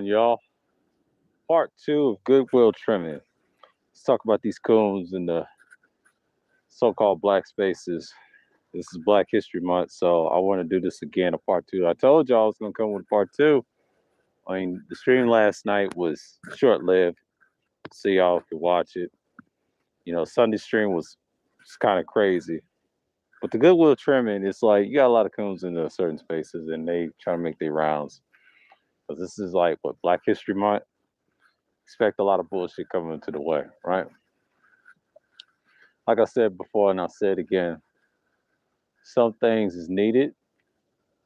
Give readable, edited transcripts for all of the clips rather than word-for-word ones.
on, y'all? Part two of Goodwill trimming. Let's talk about these coons in the so-called black spaces. This is Black History Month, so I want to do this again, a part two. I told y'all I was gonna come with part two. I mean, the stream last night was short-lived, so y'all could watch it. Sunday stream was kind of crazy, but the Goodwill trimming, it's like you got a lot of coons in the certain spaces, and they try to make their rounds. Because this is like what Black History Month. Expect a lot of bullshit coming into the way, right? Like I said before, and I'll say it again. Some things is needed,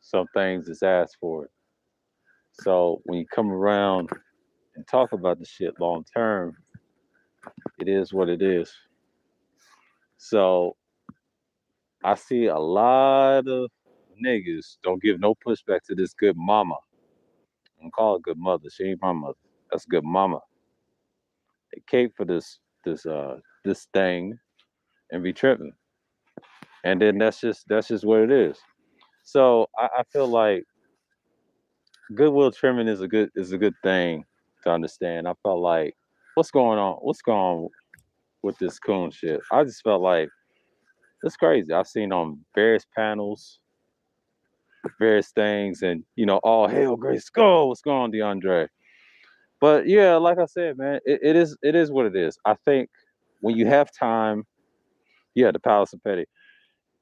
some things is asked for. So when you come around and talk about the shit long term, it is what it is. So I see a lot of niggas don't give no pushback to this good mama. I'm call her good mother. She ain't my mother. That's good mama. They cape for this thing and be tripping. And then that's just what it is. So I feel like goodwill trimming is a good thing to understand. I felt like what's going on? What's going on with this coon shit? I just felt like it's crazy. I've seen on various panels, various things, and all hail Grace Skull. What's going on, DeAndre? But yeah, like I said, man, it is what it is. I think when you have time, yeah, the Palace of Petty.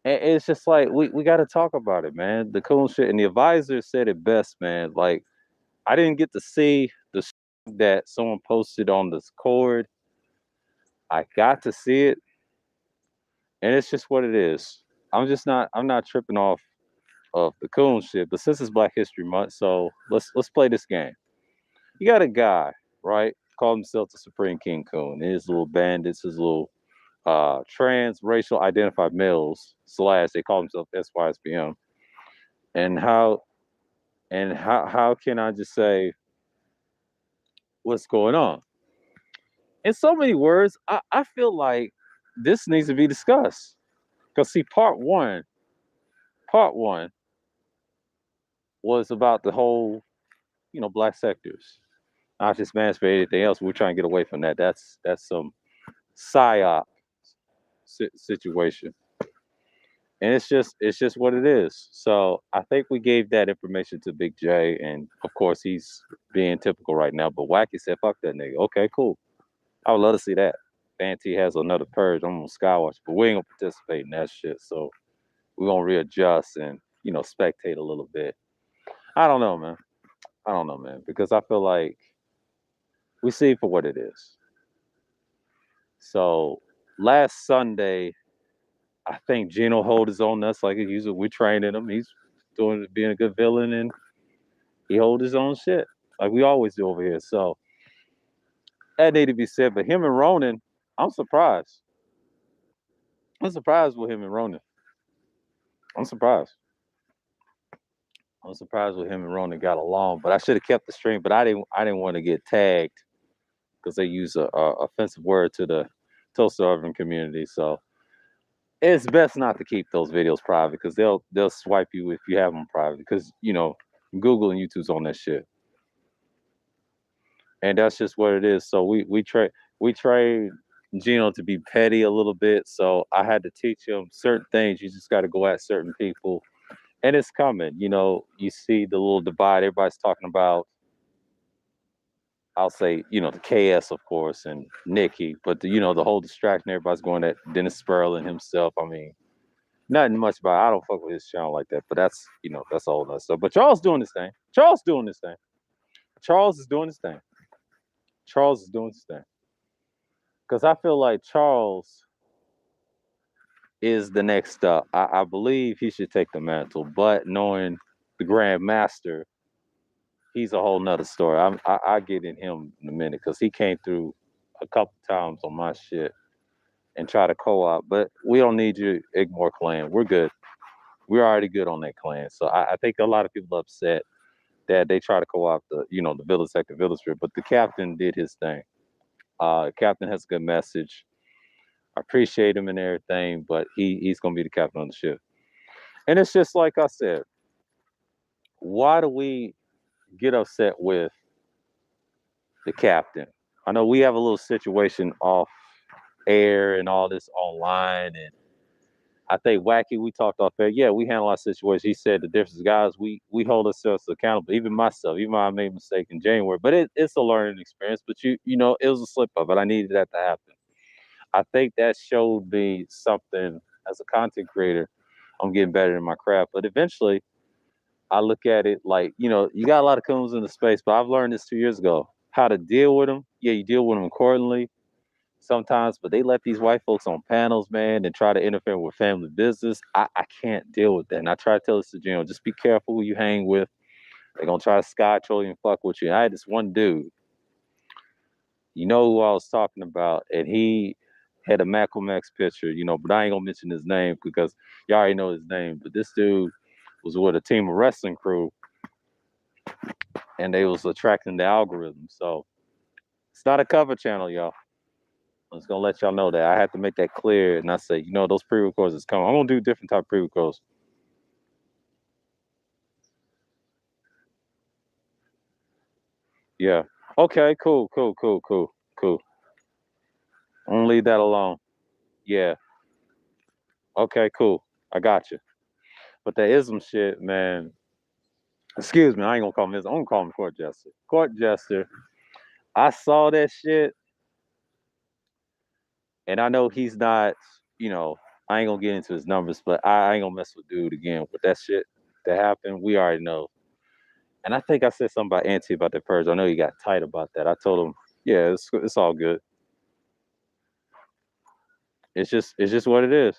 And it's just like we got to talk about it, man. The cool shit, and the advisor said it best, man. Like I didn't get to see the that someone posted on this cord. I got to see it, and it's just what it is. I'm not tripping off of the coon shit, but since it's Black History Month, so let's play this game. You got a guy, right? Called himself the Supreme King Coon. His little bandits, his little trans-racial identified males slash they call themselves SYSBM. And how can I just say what's going on? In so many words, I feel like this needs to be discussed. Because see, part one was about the whole, black sectors. Not just mansplaining anything else. We're trying to get away from that. That's some psyop situation. And it's just what it is. So I think we gave that information to Big J, and of course he's being typical right now. But Wacky said, "Fuck that nigga." Okay, cool. I would love to see that. Fanti has another purge. I'm on Skywatch, but we ain't gonna participate in that shit. So we're gonna readjust and spectate a little bit. I don't know, man. I don't know, man, because I feel like we see it for what it is. So last Sunday, I think Gino hold his own nuts like he usually. We're training him. He's doing being a good villain, and he hold his own shit like we always do over here. So that need to be said. But him and Ronan, I'm surprised. I'm surprised with him and Ronan. I'm surprised. I'm surprised with him and Ronan got along. But I should have kept the stream. But I didn't. I didn't want to get tagged because they use a offensive word to the Tulsa urban community. So it's best not to keep those videos private because they'll swipe you if you have them private because Google and YouTube's on that shit, and that's just what it is. So we train Gino to be petty a little bit. So I had to teach him certain things. You just got to go at certain people, and it's coming. You see the little divide. Everybody's talking about. I'll say, the KS, of course, and Nikki, but the whole distraction. Everybody's going at Dennis Sperling himself. I mean, nothing much about it. I don't fuck with his channel like that, but that's all that stuff. But Charles doing this thing. Charles doing this thing. Charles is doing this thing. Charles is doing this thing. Because I feel like Charles is the next up. I believe he should take the mantle, but knowing the Grand Master, he's a whole nother story. I get in him in a minute because he came through a couple times on my shit and try to co-op, but we don't need you, Igmore clan. We're good. We're already good on that clan. So I think a lot of people are upset that they try to co-opt the village sector village trip, but the captain did his thing. Captain has a good message. I appreciate him and everything, but he's gonna be the captain on the ship. And it's just like I said, why do we get upset with the captain. I know we have a little situation off air and all this online, and I think Wacky, we talked off air. Yeah, we handle our situation. He said the difference, guys, we hold ourselves accountable. Even myself, even though I made a mistake in January, but it's a learning experience. But you know, it was a slip up, but I needed that to happen. I think that showed me something as a content creator. I'm getting better in my craft, but eventually, I look at it like, you know, you got a lot of coons in the space, but I've learned this 2 years ago how to deal with them. Yeah, you deal with them accordingly sometimes, but they let these white folks on panels, man, and try to interfere with family business. I can't deal with that. And I try to tell this to Jim, just be careful who you hang with. They're gonna try to sky troll you and fuck with you. I had this one dude, you know who I was talking about, and he had a Malcolm X picture, you know, but I ain't gonna mention his name because y'all already know his name. But this dude was with a team of wrestling crew and they was attracting the algorithm. So it's not a cover channel, y'all. I'm just gonna let y'all know that I had to make that clear, and I say, you know, those pre-records is coming. I'm gonna do different type of pre-records. Yeah. Okay. Cool. Cool. Cool. Cool. Cool. I'm gonna leave that alone. Yeah. Okay. Cool. I got you. But that ism shit, man. Excuse me. I ain't gonna call him ism. I'm gonna call him court jester. Court jester. I saw that shit, and I know he's not. You know, I ain't gonna get into his numbers, but I ain't gonna mess with dude again with that shit that happened. We already know. And I think I said something about Auntie about that purge. I know he got tight about that. I told him, yeah, it's all good. It's just what it is.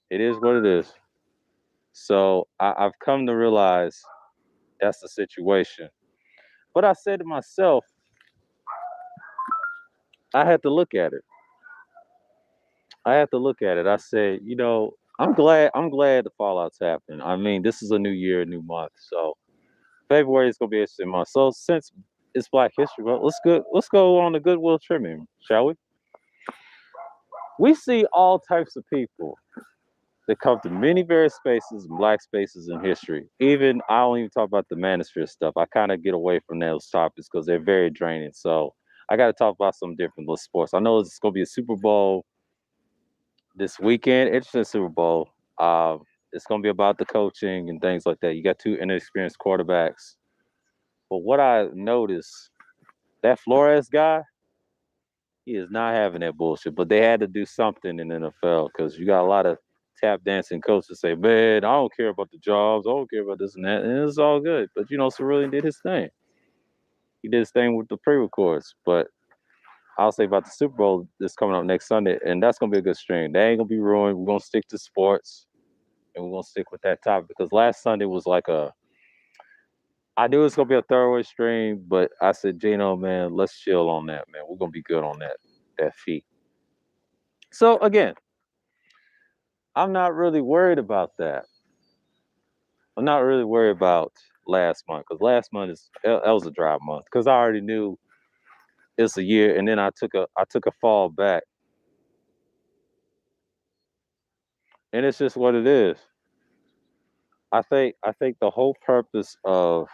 It is what it is. So I've come to realize that's the situation. But I said to myself, I had to look at it. I had to look at it. I said, you know, I'm glad the fallout's happening. I mean, this is a new year, a new month. So February is gonna be an interesting month. So since it's Black History Month, let's go on the Goodwill trimming, shall we? We see all types of people that come to many various spaces, black spaces in history. Even I don't even talk about the manosphere stuff. I kind of get away from those topics because they're very draining. So I got to talk about some different little sports. I know it's going to be a Super Bowl this weekend. Interesting Super Bowl. It's going to be about the coaching and things like that. You got two inexperienced quarterbacks. But what I noticed, that Flores guy, he is not having that bullshit. But they had to do something in the NFL because you got a lot of tap dancing coaches say, man, I don't care about the jobs. I don't care about this and that. And it's all good. But, you know, Cerulean did his thing. He did his thing with the pre-records. But I'll say about the Super Bowl that's coming up next Sunday, and that's going to be a good stream. They ain't going to be ruined. We're going to stick to sports, and we're going to stick with that topic because last Sunday was like I knew it was going to be a throwaway stream, but I said, Gino, man, let's chill on that, man. We're going to be good on that feat. So, again, I'm not really worried about that. I'm not really worried about last month because last month that was a dry month because I already knew it's a year, and then I took a fall back, and it's just what it is. I think the whole purpose of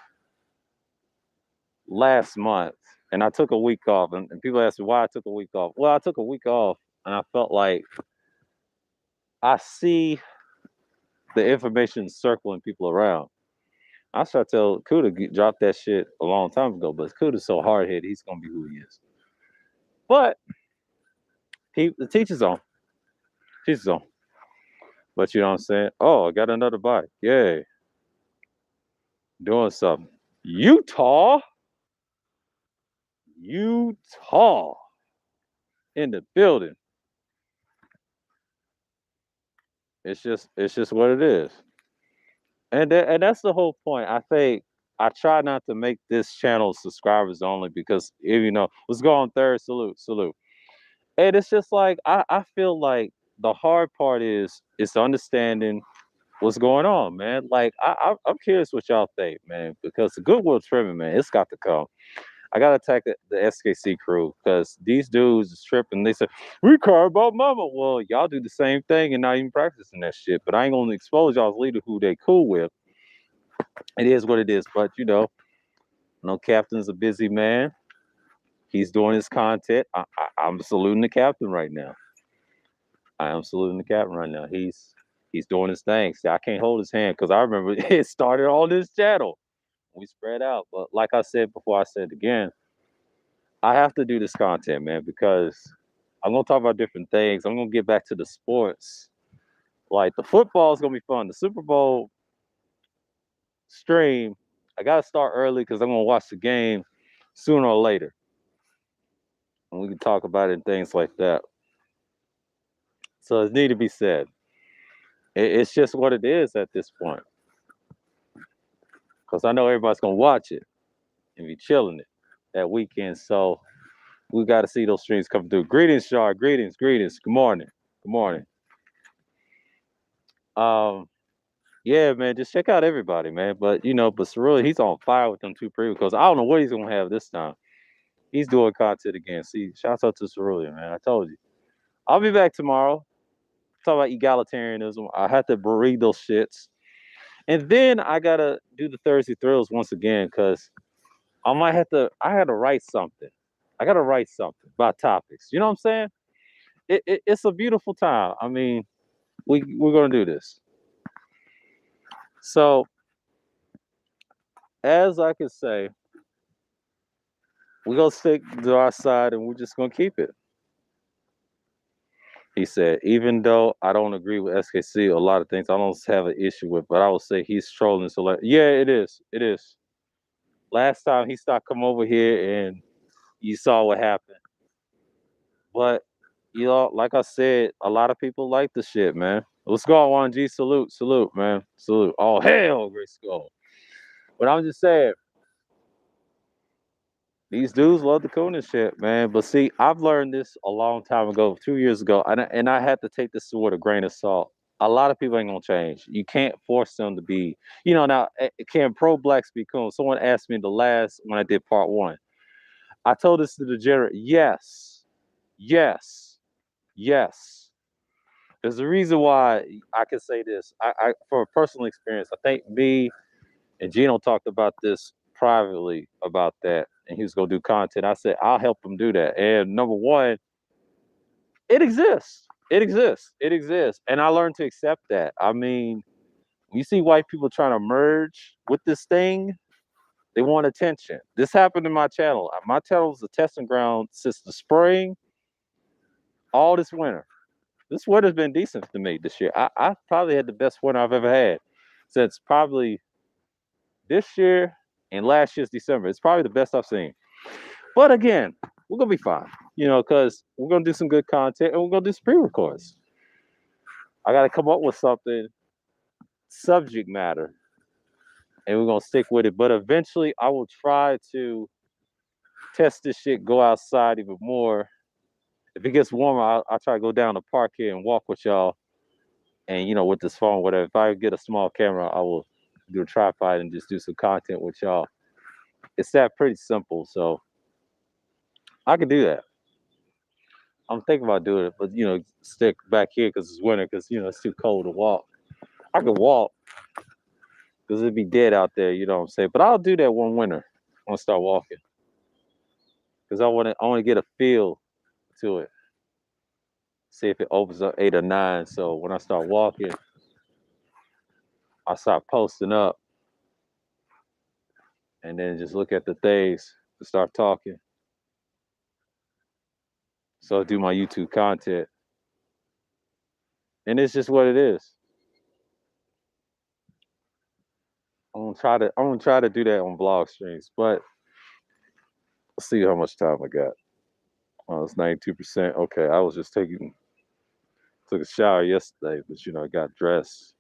last month, and I took a week off, and people ask me why I took a week off. Well, I took a week off, and I felt like I see the information circling people around. I try to tell Kuda drop that shit a long time ago, but Kuda's so hard headed, he's gonna be who he is. But the teacher's on. Teacher's on. But you know what I'm saying? Oh, I got another bike. Yay. Doing something. Utah. Utah in the building. It's just what it is. And that's the whole point. I think I try not to make this channel subscribers only because if you know, let's go on third. Salute. And it's just like I feel like the hard part is understanding what's going on, man. Like I'm curious what y'all think, man, because the Goodwill trimming, man, it's got to come. I gotta attack the SKC crew because these dudes is tripping. They say we care about mama. Well, y'all do the same thing and not even practicing that shit. But I ain't gonna expose y'all's leader who they cool with. It is what it is. But you know, no captain's a busy man. He's doing his content. I'm saluting the captain right now. I am saluting the captain right now. He's doing his thing. See, I can't hold his hand because I remember it started on this channel. We spread out, but like I said before, I said again, I have to do this content, man, because I'm gonna talk about different things. I'm gonna get back to the sports. Like the football is gonna be fun. The Super Bowl stream, I gotta start early because I'm gonna watch the game sooner or later, and we can talk about it and things like that. So it need to be said. It's just what it is at this point, because I know everybody's gonna watch it and be chilling it that weekend. So we got to see those streams come through. Greetings, Shar. Greetings, greetings. Good morning. Good morning. Um, yeah, man, just check out everybody, man. But but Cerulli, he's on fire with them two previews because I don't know what he's gonna have this time. He's doing content again. See, shouts out to Cerulli, man. I told you. I'll be back tomorrow. Talk about egalitarianism. I had to read those shits. And then I gotta do the Thursday thrills once again because I had to write something. I gotta write something about topics. You know what I'm saying? It's a beautiful time. I mean, we're gonna do this. So as I can say, we're gonna stick to our side and we're just gonna keep it. He said, even though I don't agree with SKC, a lot of things I don't have an issue with, but I will say he's trolling. So like, yeah, it is. It is. Last time he stopped coming over here and you saw what happened. But like I said, a lot of people like the shit, man. Let's go, Juan G. Salute, salute, man. Salute. Oh hell, Great Skull. But I'm just saying, these dudes love the coolness shit, man. But see, I've learned this a long time ago, 2 years ago, and I had to take this with a grain of salt. A lot of people ain't gonna change. You can't force them to be, now can pro blacks be cool? Someone asked me the last when I did part one. I told this to the general, yes, yes, yes. There's a reason why I can say this. I for a personal experience, I think me and Gino talked about this privately about that, and he was gonna do content. I said I'll help him do that. And number one, it exists. It exists. It exists. And I learned to accept that. I mean, you see white people trying to merge with this thing, they want attention. This happened in my channel. My channel was a testing ground since the spring, all this winter. This winter's been decent to me this year. I probably had the best winter I've ever had since probably this year and last year's December. It's probably the best I've seen. But again, we're gonna be fine, because we're gonna do some good content and we're gonna do some pre-records. I gotta come up with something, subject matter, and we're gonna stick with it. But eventually I will try to test this shit, go outside even more. If it gets warmer, I'll try to go down the park here and walk with y'all. And with this phone, whatever. If I get a small camera, I will do a tripod and just do some content with y'all. It's that pretty simple, so I can do that. I'm thinking about doing it, but stick back here because it's winter. Because it's too cold to walk. I could walk because it'd be dead out there. You know what I'm saying? But I'll do that one winter. I'm gonna start walking because I want to get a feel to it. See if it opens up 8 or 9. So when I start walking, I start posting up, and then just look at the things to start talking. So I do my YouTube content, and it's just what it is. I'm gonna try to do that on vlog streams, but let's see how much time I got. Oh, it's 92%. Okay, I was just took a shower yesterday, but I got dressed,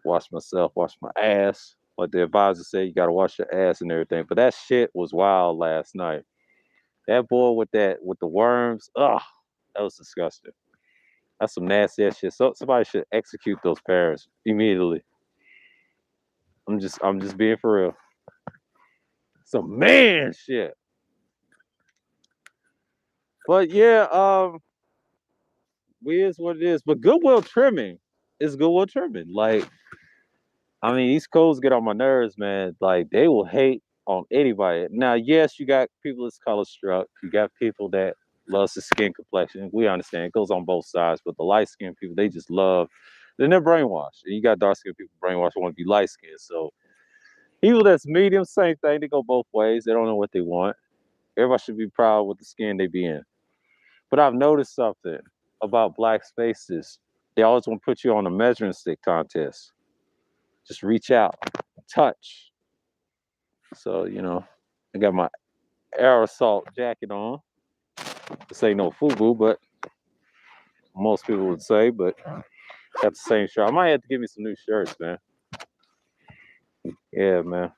washed myself, washed my ass. Like the advisor said, you gotta wash your ass and everything. But that shit was wild last night. That boy with the worms, ugh, that was disgusting. That's some nasty ass shit. So somebody should execute those parents immediately. I'm just being for real. Some man shit. But yeah, we is what it is. But Goodwill trimming is Goodwill trimming. Like, I mean, these codes get on my nerves, man. Like, they will hate on anybody. Now, yes, you got people that's color struck. You got people that loves the skin complexion. We understand it goes on both sides, but the light skinned people, they just love. Then they're brainwashed. And you got dark skinned people brainwashed want to be light skinned. So people that's medium, same thing. They go both ways. They don't know what they want. Everybody should be proud with the skin they be in. But I've noticed something about black spaces. They always want to put you on a measuring stick contest. Just reach out, touch. So, I got my aerosol jacket on. This ain't no FUBU, but most people would say, but got the same shirt. I might have to give me some new shirts, man. Yeah, man.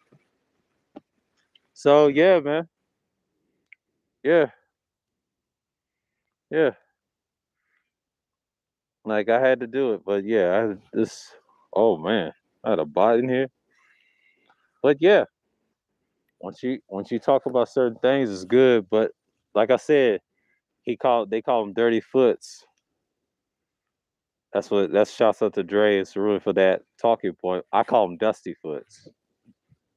So, yeah, man. Yeah, yeah. Like, I had to do it, but yeah, I had this. Oh, man. I had a bot in here. But yeah, once you talk about certain things, it's good. But like I said, they call them dirty foots. That's shouts out to Dre and Cerulli for that talking point. I call them dusty foots.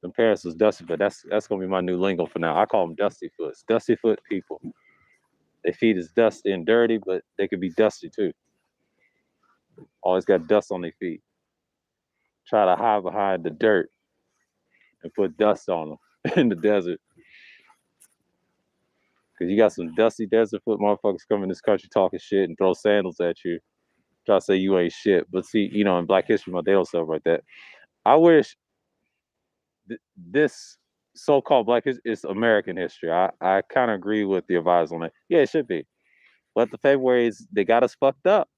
The parents was dusty, but that's gonna be my new lingo for now. I call them dusty foots. Dusty foot people. Their feet is dusty and dirty, but they could be dusty too. Always got dust on their feet. Try to hide behind the dirt and put dust on them in the desert. Cause you got some dusty desert foot motherfuckers coming in this country talking shit and throw sandals at you. Try to say you ain't shit. But see, in Black History Month, they don't celebrate that. I wish this so-called Black history is American history. I kind of agree with the advisor on that. Yeah, it should be. But the February's they got us fucked up.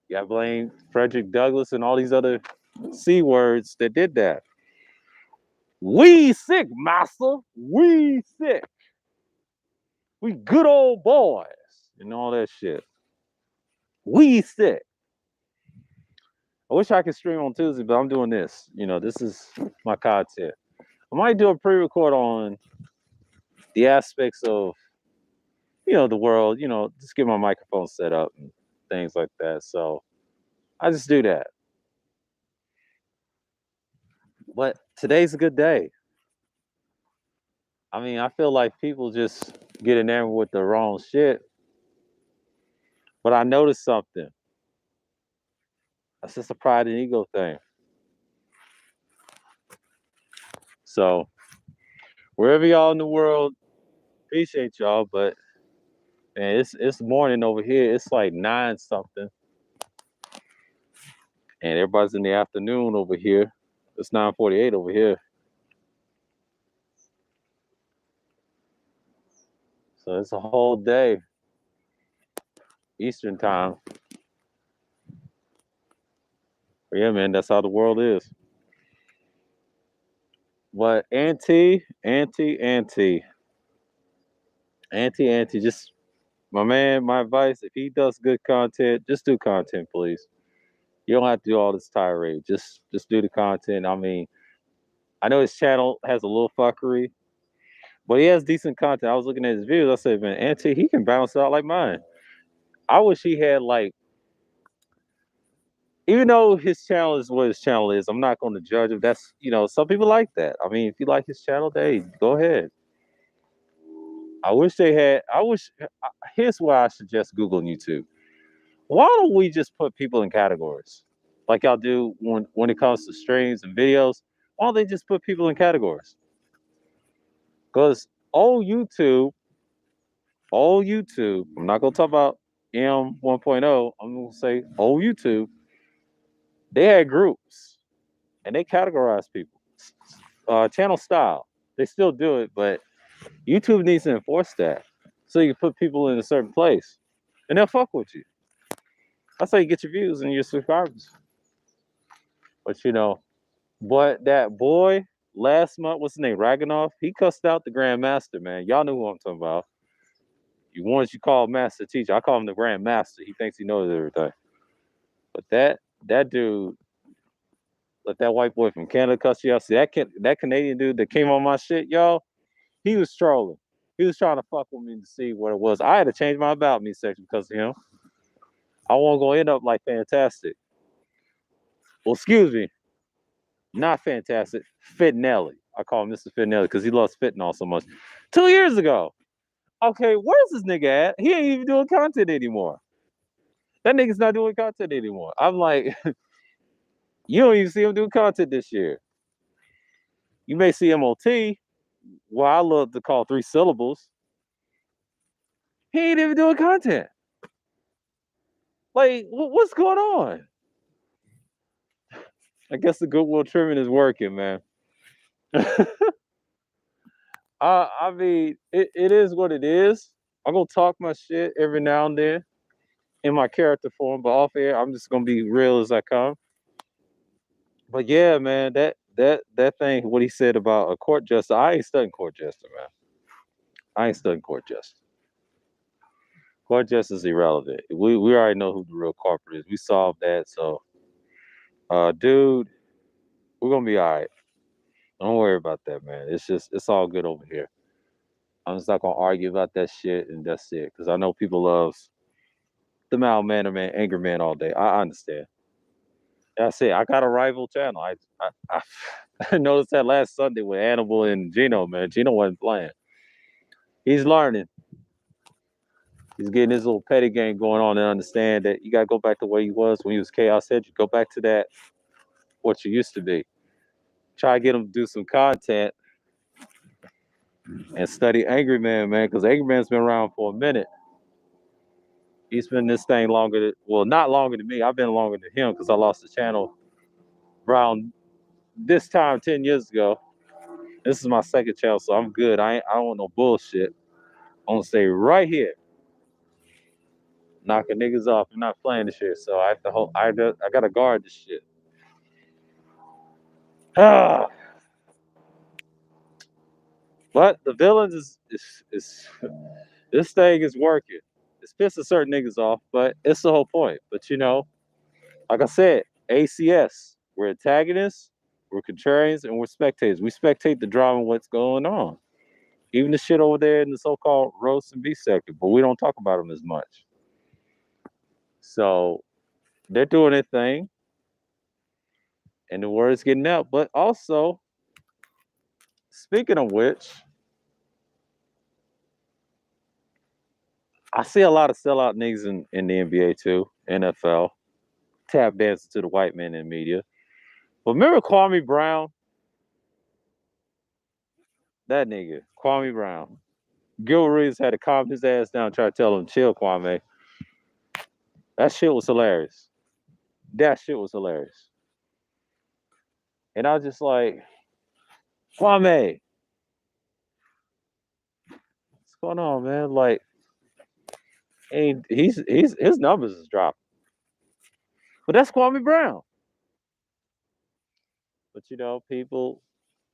You gotta blame Frederick Douglass and all these other C words that did that. We sick, master. We sick. We good old boys. And all that shit. We sick. I wish I could stream on Tuesday, but I'm doing this. This is my content. I might do a pre-record on the aspects of, the world, just get my microphone set up and things like that. So I just do that. But today's a good day. I mean, I feel like people just get enamored with the wrong shit. But I noticed something. That's just a pride and ego thing. So wherever y'all in the world, appreciate y'all. But man, it's morning over here. It's like 9 something. And everybody's in the afternoon over here. It's 9:48 over here. So it's a whole day. Eastern time. But yeah, man, that's how the world is. But just my man, my advice, if he does good content, just do content, please. You don't have to do all this tirade. Just do the content. I mean, I know his channel has a little fuckery, but he has decent content. I was looking at his videos. I said, man, Auntie, he can bounce out like mine. I wish he had like, even though his channel is what his channel is, I'm not going to judge him. That's some people like that. I mean, if you like his channel, hey, go ahead. I wish they had. Here's why I suggest Google and YouTube. Why don't we just put people in categories like y'all do when it comes to streams and videos? Why don't they just put people in categories? Because all YouTube, I'm not gonna talk about M 1.0. I'm gonna say old YouTube. They had groups and they categorized people. Channel style. They still do it, but YouTube needs to enforce that so you can put people in a certain place and they'll fuck with you. That's how you get your views and your subscribers. But but that boy last month, what's his name? Raganoff, he cussed out the Grandmaster, man. Y'all know who I'm talking about. You call Master Teacher. I call him the Grandmaster. He thinks he knows everything. But that dude, let that white boy from Canada cuss you out. See that Canadian dude that came on my shit, y'all, he was trolling. He was trying to fuck with me to see what it was. I had to change my about me section because of him. I wasn't gonna end up like Fantastic. Well, excuse me, not Fantastic, Fitnelli. I call him Mr. Fitnelli because he loves fitness so much. 2 years ago. Okay, where's this nigga at? He ain't even doing content anymore. That nigga's not doing content anymore. I'm like, you don't even see him do content this year. You may see him on T. Well, I love to call 3 syllables. He ain't even doing content. Like, what's going on? I guess the Goodwill trimming is working, man. I mean, it is what it is. I'm gonna talk my shit every now and then in my character form, but off air, I'm just gonna be real as I come. But yeah, man, that thing, what he said about a court jester, I ain't studying court jester, man. I ain't studying court jester. Court jester is irrelevant. We already know who the real culprit is. We solved that, so dude, we're gonna be all right. Don't worry about that, man. It's all good over here. I'm just not gonna argue about that shit, and that's it. Because I know people love the mild manner man, anger man all day. I understand. That's it. I got a rival channel. I noticed that last Sunday with Annibal and Gino, man. Gino wasn't playing. He's learning. He's getting his little petty game going on and understand that you gotta go back to where you was when you was Chaos Head. You go back to that what you used to be. Try to get him to do some content and study Angry Man, man, because Angry Man's been around for a minute. He's been this thing longer well, not longer than me. I've been longer than him because I lost the channel around this time 10 years ago. This is my second channel, so I'm good. I don't want no bullshit. I'm gonna stay right here, knocking niggas off. I'm not playing this shit, so I have to hold. I gotta guard this shit. Ah, but the villains is this thing is working. It's pissing certain niggas off, but it's the whole point. But like I said, ACS, we're antagonists, we're contrarians, and we're spectators. We spectate the drama and what's going on. Even the shit over there in the so-called roast and beef sector, but we don't talk about them as much. So they're doing their thing, and the word is getting out. But also, speaking of which, I see a lot of sellout niggas in the NBA too, NFL, tap dancing to the white men in media. But remember Kwame Brown? That nigga, Kwame Brown. Gil Reeves had to calm his ass down, try to tell him, chill, Kwame. That shit was hilarious. That shit was hilarious. And I was just like, Kwame, what's going on, man? Like, he's his numbers is dropping. But that's Kwame Brown. But people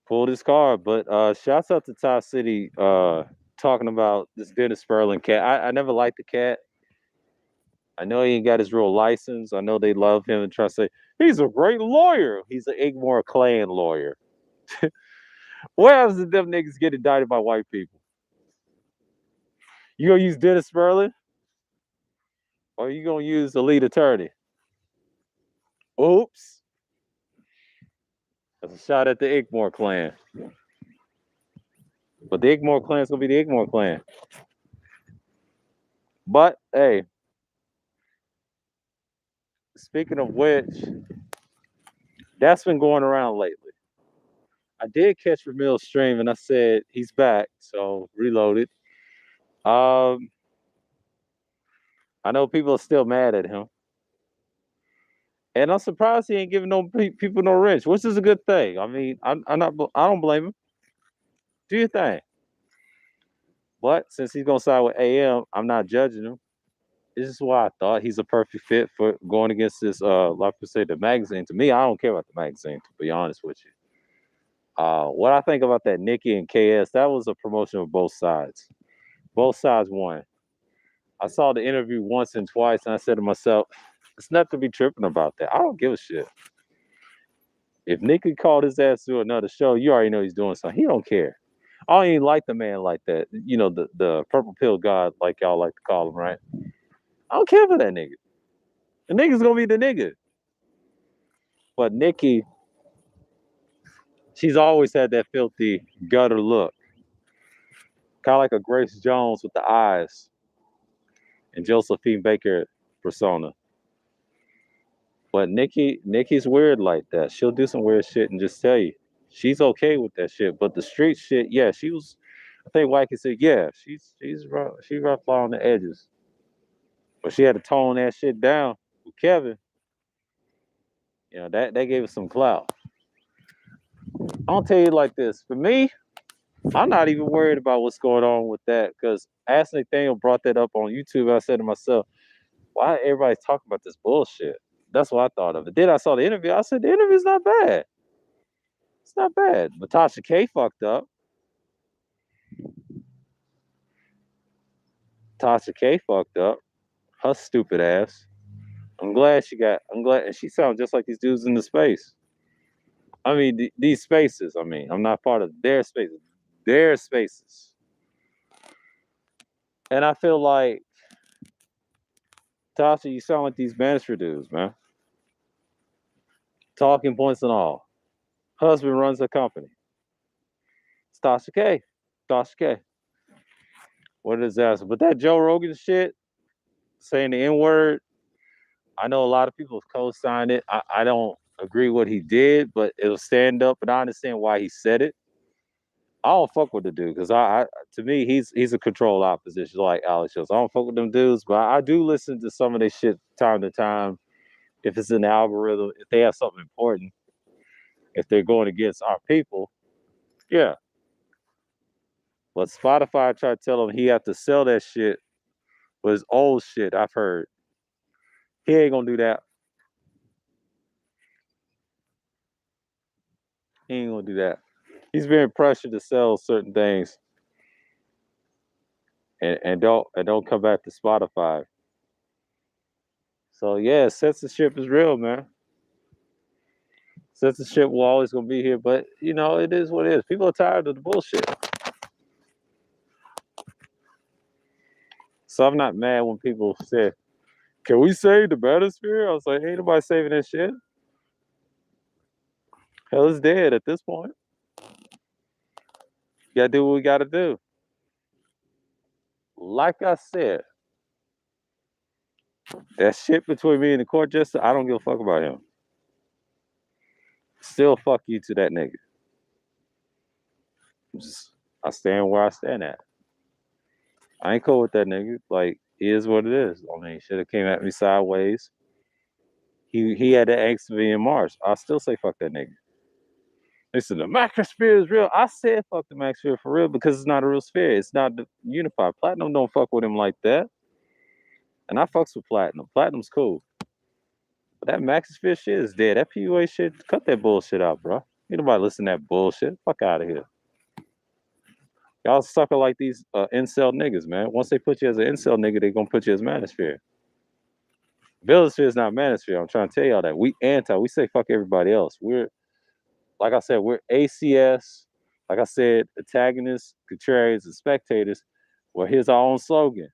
pulled his card. But shouts out to Ty City talking about this Dennis Sperling cat. I never liked the cat. I know he ain't got his real license. I know they love him and try to say he's a great lawyer. He's an Igmore Clan lawyer. What happens if them niggas get indicted by white people? You gonna use Dennis Sperling? Or you gonna use the lead attorney? Oops. That's a shot at the Igmore clan. But the Igmore clan's gonna be the Igmore clan. But hey, speaking of which, that's been going around lately. I did catch Ramil's stream and I said he's back, so reloaded. Um, I know people are still mad at him. And I'm surprised he ain't giving no people no wrench, which is a good thing. I mean, I'm not. I don't blame him. Do your thing. But since he's gonna side with AM, I'm not judging him. This is why I thought he's a perfect fit for going against this. Like I said, the magazine. To me, I don't care about the magazine. To be honest with you, what I think about that Nikki and KS, that was a promotion of both sides. Both sides won. I saw the interview once and twice, and I said to myself, "It's not to be tripping about that. I don't give a shit." If Nikki called his ass to another show, you already know he's doing something. He don't care. I don't even like the man like that. The purple pill god, like y'all like to call him, right? I don't care for that nigga. The nigga's gonna be the nigga. But Nikki, She's always had that filthy gutter look, kind of like a Grace Jones with the eyes and Josephine Baker persona. But Nikki's weird like that. She'll do some weird shit and just tell you she's okay with that shit. But the street shit, yeah, she was. I think Whitey said, yeah, she's rough, she rough on the edges, but she had to tone that shit down with Kevin. You know that gave us some clout. I'll tell you like this. For me, I'm not even worried about what's going on with that because as Nathaniel brought that up on YouTube, I said to myself, why everybody's talking about this bullshit? That's what I thought of it. Then I saw the interview. I said the interview's not bad. It's not bad. But Tasha K fucked up. Tasha K fucked up. Her stupid ass. I'm glad. And she sounds just like these dudes in the space. I mean, these spaces. I mean, I'm not part of their spaces. Their spaces. And I feel like, Tasha, you sound like these Bannister dudes, man. Talking points and all. Husband runs a company. It's Tasha K. Tasha K. What a disaster. But that Joe Rogan shit, saying the N word, I know a lot of people have co-signed it. I don't agree what he did, but it'll stand up, and I understand why he said it. I don't fuck with the dude because I to me he's a control opposition like Alex Jones. I don't fuck with them dudes, but I do listen to some of their shit time to time. If it's an algorithm, if they have something important, if they're going against our people, yeah. But Spotify tried to tell him he had to sell that shit with his old shit. I've heard he ain't gonna do that. He ain't gonna do that. He's being pressured to sell certain things and don't come back to Spotify. So yeah, censorship is real, man. Censorship will always gonna be here, but you know it is what it is. People are tired of the bullshit. So I'm not mad when people say, "Can we save the Manosphere?" I was like, "Ain't nobody saving that shit. Hell is dead at this point. You gotta do what we gotta do." Like I said, that shit between me and the court justice, I don't give a fuck about him. Still, fuck you to that nigga. Just, I stand where I stand at. I ain't cool with that nigga. Like, it is what it is. I mean, he should have came at me sideways. He had that angst to me in March. I still say fuck that nigga. They said the macrosphere is real. I said fuck the macrosphere for real because it's not a real sphere. It's not unified. Platinum don't fuck with him like that. And I fucks with Platinum. Platinum's cool. But that macrosphere shit is dead. That PUA shit, cut that bullshit out, bro. Ain't nobody listen to that bullshit. Fuck out of here. Y'all sucker like these incel niggas, man. Once they put you as an incel nigga, they gonna put you as manosphere. Villasphere is not manosphere. I'm trying to tell y'all that. We anti. We say fuck everybody else. We're, like I said, we're ACS. Like I said, antagonists, contrarians, and spectators. Well, here's our own slogan.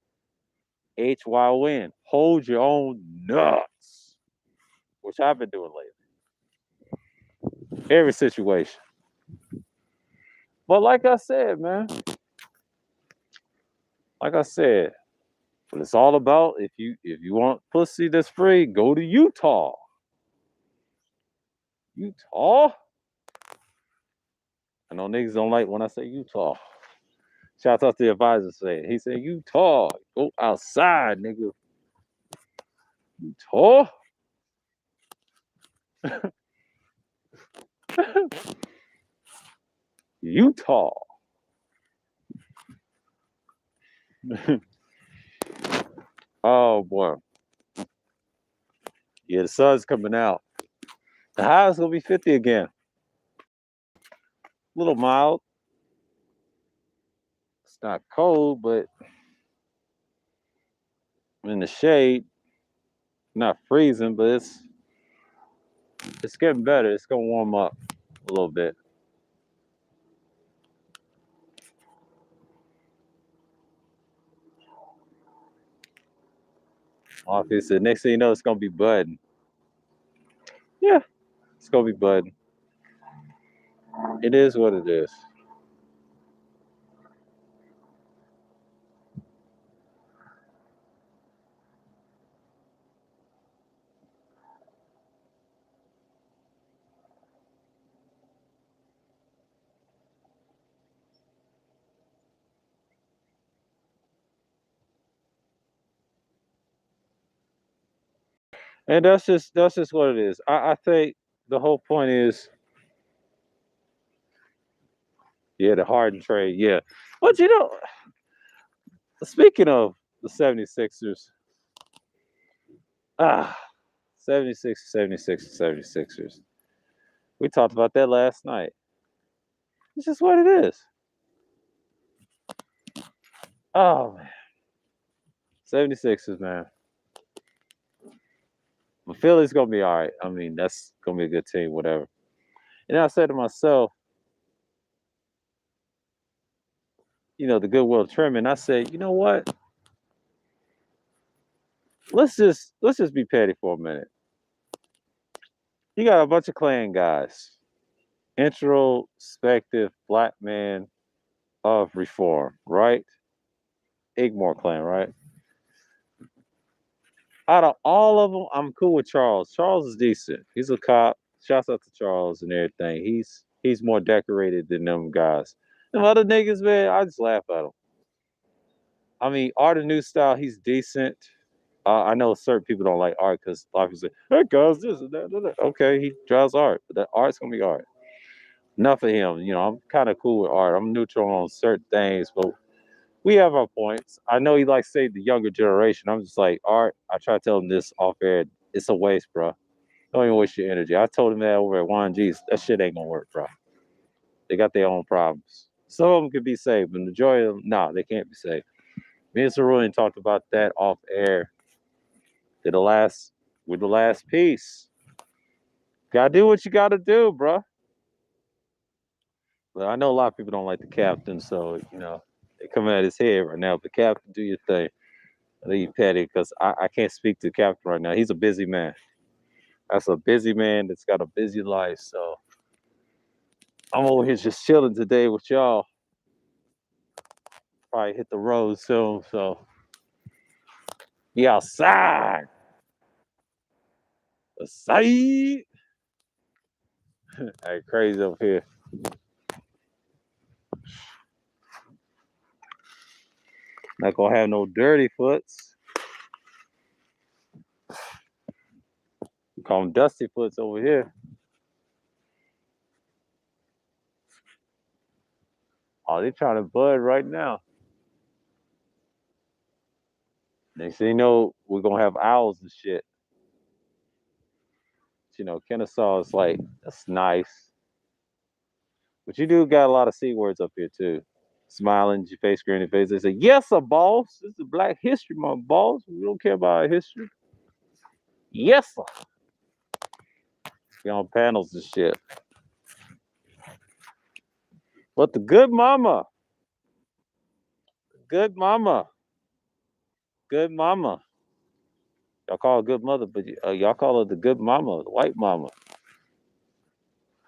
HYON. Hold your own nuts. Which I've been doing lately. Every situation. But like I said, man. Like I said, what it's all about, if you want pussy that's free, go to Utah. Utah? I know niggas don't like when I say Utah. Shout out to the advisor saying. He said, Utah, go outside, nigga. Utah? Utah. Oh boy. Yeah, the sun's coming out. The high is gonna be 50 again. A little mild. It's not cold, but in the shade. Not freezing, but it's getting better. It's gonna warm up a little bit. Obviously, next thing you know, it's gonna be budding. Yeah, it's gonna be budding. It is what it is. And that's just what it is. I think the whole point is, yeah, the Harden trade, yeah. But speaking of the 76ers, ah, 76, 76, 76ers. We talked about that last night. It's just what it is. Oh man. 76ers, man. But Philly's gonna be all right. I mean, that's gonna be a good team, whatever. And I said to myself, the Goodwill trimming. I said, you know what? Let's just be petty for a minute. You got a bunch of clan guys, introspective black man of reform, right? Igmore clan, right? Out of all of them, I'm cool with Charles. Charles is decent. He's a cop. Shouts out to Charles and everything. He's more decorated than them guys. Them other niggas, man, I just laugh at them. I mean, Art of New Style, he's decent. I know certain people don't like art because a lot of people say, that guy's this and that, that. Okay, he draws art, but that art's gonna be art. Enough of him. I'm kind of cool with art. I'm neutral on certain things, but we have our points. I know he likes to say the younger generation. I'm just like, art, I try to tell him this off air. It's a waste, bro. Don't even waste your energy. I told him that over at Juan G's. That shit ain't gonna work, bro. They got their own problems. Some of them could be saved, but the majority of them, nah, they can't be saved. Me and Cerulean talked about that off air to the last piece. Gotta do what you gotta do, bro. But I know a lot of people don't like the captain, so they coming at his head right now. But captain, do your thing. I leave petty because I can't speak to the captain right now. He's a busy man. That's a busy man that's got a busy life. So I'm over here just chilling today with y'all. Probably hit the road soon. So be outside. Outside. Hey, crazy up here. Not gonna have no dirty foots. We call them dusty foots over here. Oh, they trying to bud right now. Next thing you know, we're gonna have owls and shit. Kennesaw is like, that's nice. But you do got a lot of C words up here too. Smiling, your face, grinning face. They say, yes, a boss. This is Black History, my boss. We don't care about our history. Yes, sir. Be on panels and shit. But the good mama, good mama. Y'all call her good mother, but y'all call her the good mama, the white mama.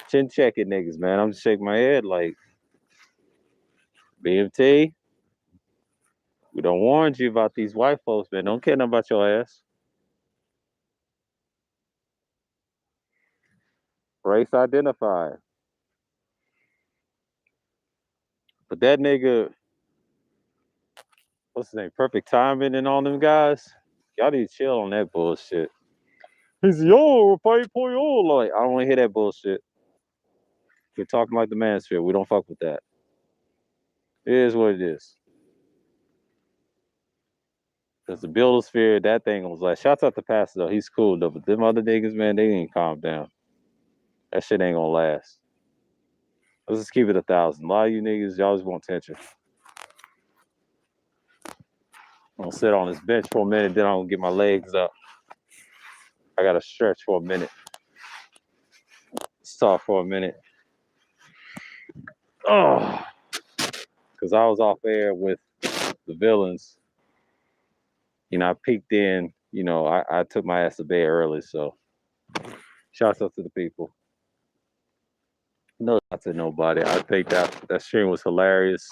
Chin checking niggas, man. I'm just shaking my head like, BMT, we don't warn you about these white folks, man. Don't care nothing about your ass. Race identified. But that nigga, what's his name? Perfect timing and all them guys. Y'all need to chill on that bullshit. He's yo, we're fighting for you. Like, I don't want to hear that bullshit. We're talking like the manosphere. We don't fuck with that. It is what it is. Because the buildosphere, that thing was like, shouts out to Pastor though. He's cool though. But them other niggas, man, they ain't calm down. That shit ain't gonna last. Let's just keep it 1,000. A lot of you niggas, y'all just want attention. I'm gonna sit on this bench for a minute, then I'm gonna get my legs up. I gotta stretch for a minute. Let's talk for a minute. Oh, because I was off air with the villains. I peeked in. I took my ass to bed early, so shouts out to the people. No, not to nobody. I think that stream was hilarious.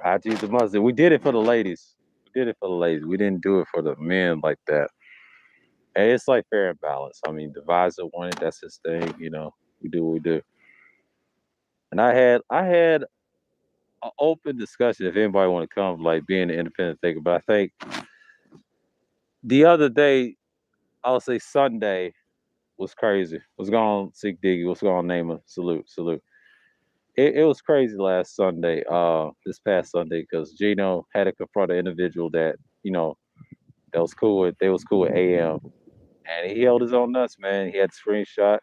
I choose the mustard. We did it for the ladies. We did it for the ladies. We didn't do it for the men like that. And it's like fair and balance. I mean, Divisor won it. That's his thing. We do what we do. And I had an open discussion if anybody want to come, like being an independent thinker. But I think the other day, I'll say Sunday was crazy. What's going on, Seek Diggy? What's going on, Namer? Salute, salute. It was crazy last Sunday, this past Sunday, because Gino had to confront an individual that, you know, that was cool with, they was cool with AM. And he held his own nuts, man. He had the screenshot.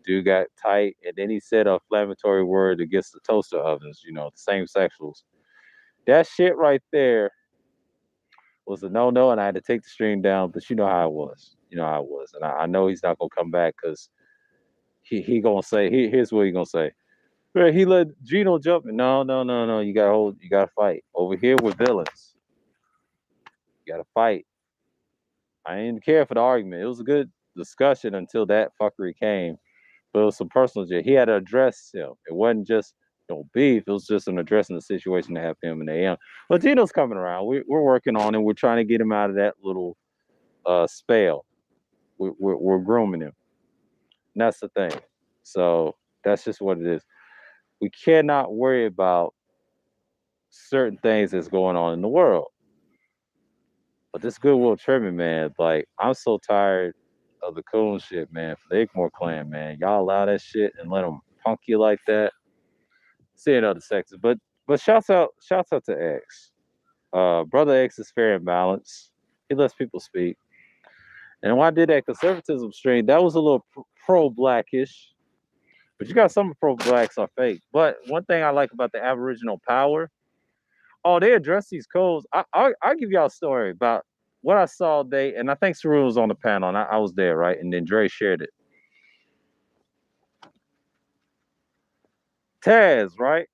Dude got tight, and then he said a inflammatory word against the toaster ovens, the same sexuals. That shit right there was a no no, and I had to take the stream down. But you know how it was. You know how it was, and I know he's not gonna come back because he gonna say here's what he gonna say. Right, he let Gino jump. No, no, no, no. You gotta fight. Over here with villains. You gotta fight. I didn't care for the argument. It was a good discussion until that fuckery came. But it was some personal shit. He had to address him. It wasn't just no beef. It was just an addressing the situation to have him and AM. But Gino's coming around. We're working on him. We're trying to get him out of that little spell. We're grooming him. And that's the thing. So that's just what it is. We cannot worry about certain things that's going on in the world. But this Goodwill trimming, man, like I'm so tired of the coon shit, man. For the Igmore clan, man, y'all allow that shit and let them punk you like that. Seeing other sexes, but shouts out to X. Brother X is fair and balanced. He lets people speak. And when I did that conservatism stream, that was a little pro blackish. But you got some pro blacks are fake. But one thing I like about the Aboriginal power, oh, they address these codes. I'll give y'all a story about what I saw today, and I think Saru was on the panel, and I was there, right? And then Dre shared it. Taz, right?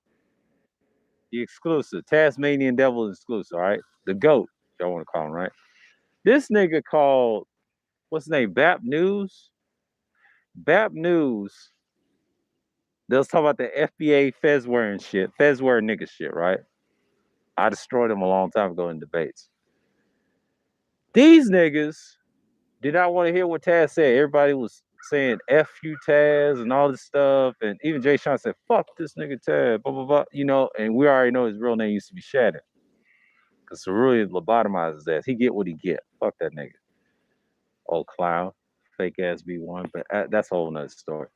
The exclusive. Tasmanian Devil exclusive, right? The GOAT, y'all want to call him, right? This nigga called, what's his name? BAP News? BAP News. They was talking about the FBA Fez wearing shit, Fez wearing nigga shit, right? I destroyed them a long time ago in debates. These niggas did not want to hear what Taz said. Everybody was saying F you Taz and all this stuff. And even Jay Sean said, fuck this nigga Taz, blah, blah, blah. And we already know his real name used to be Shannon. Because Cerulli lobotomized his ass. He get what he get. Fuck that nigga. Old clown. Fake ass B1. But that's a whole nother story.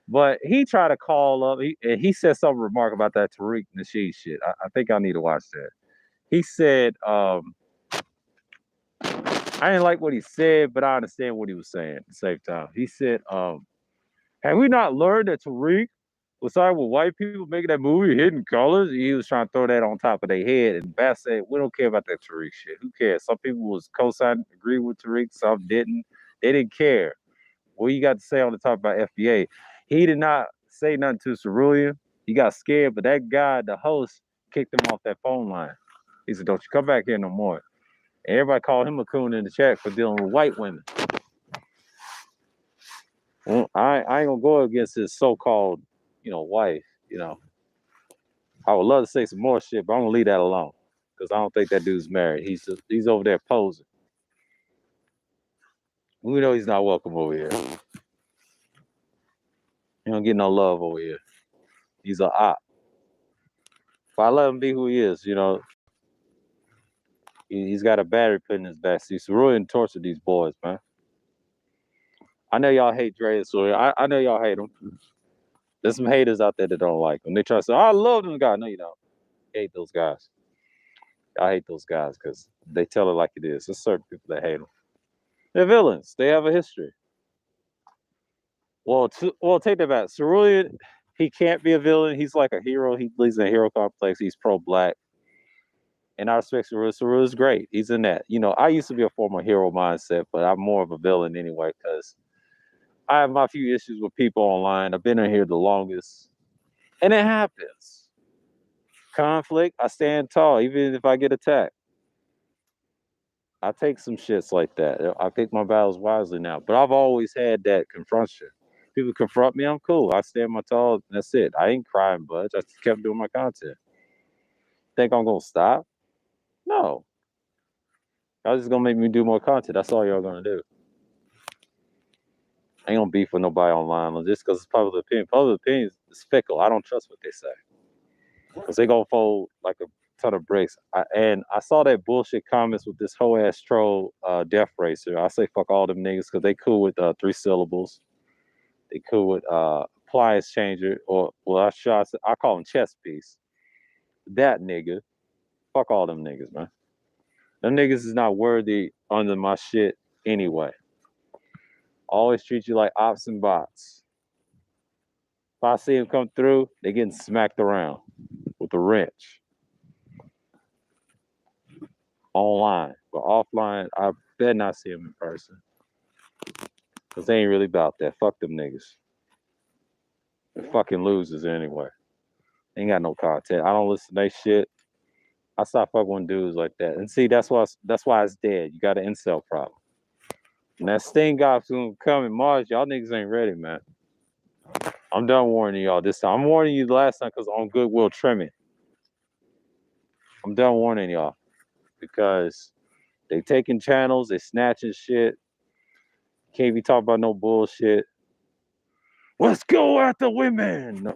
But he tried to call up. He said some remark about that Tariq Nasheed shit. I think I need to watch that. He said, I didn't like what he said, but I understand what he was saying at the same time. He said, have we not learned that Tariq was sorry with white people making that movie Hidden Colors? He was trying to throw that on top of their head. And Bass said, we don't care about that Tariq shit. Who cares? Some people was co-signing, agree with Tariq, some didn't. They didn't care. What you got to say on the top about FBA? He did not say nothing to Cerulean. He got scared, but that guy, the host, kicked him off that phone line. He said, don't you come back here no more. And everybody called him a coon in the chat for dealing with white women. Well, I ain't gonna go against his so-called, wife. I would love to say some more shit, but I'm gonna leave that alone because I don't think that dude's married. He's over there posing. We know he's not welcome over here. He don't get no love over here. He's a op. If I let him be who he is, he's got a battery put in his backseat. So really torture these boys, man. I know y'all hate Dre and Sawyer. I know y'all hate him. There's some haters out there that don't like him. They try to say, I love them guys. No, you don't. I hate those guys. I hate those guys because they tell it like it is. There's certain people that hate them. They're villains. They have a history. Well, take that back. Cerulean, he can't be a villain. He's like a hero. He believes in a hero complex. He's pro-black. And I respect Cerulean. Cerulean is great. He's in that. I used to be a former hero mindset, but I'm more of a villain anyway because I have my few issues with people online. I've been in here the longest. And it happens. Conflict, I stand tall, even if I get attacked. I take some shits like that. I pick my battles wisely now. But I've always had that confrontation. People confront me, I'm cool. I stand my tall. That's it. I ain't crying, budge. I just kept doing my content. Think I'm gonna stop? No. Y'all just gonna make me do more content. That's all y'all gonna do. I ain't gonna beef with nobody online just because it's public opinion. Public opinion is fickle. I don't trust what they say because they gonna fold like a ton of bricks. And I saw that bullshit comments with this whole ass troll, Death Racer. I say fuck all them niggas because they cool with 3 syllables. They cool with appliance changer or well I call them chess piece. That nigga, fuck all them niggas, man. Them niggas is not worthy under my shit anyway. Always treat you like ops and bots. If I see them come through, they getting smacked around with a wrench. Online. But offline, I better not see them in person. Because they ain't really about that. Fuck them niggas. They're fucking losers anyway. They ain't got no content. I don't listen to their shit. I stop fucking with dudes like that. And see, that's why it's dead. You got an incel problem. And that Sting guy's gonna come in March. Y'all niggas ain't ready, man. I'm done warning y'all this time. I'm warning you the last time because on Goodwill trimming. I'm done warning y'all because they taking channels, they snatching shit. Can't be talking about no bullshit. Let's go at the women.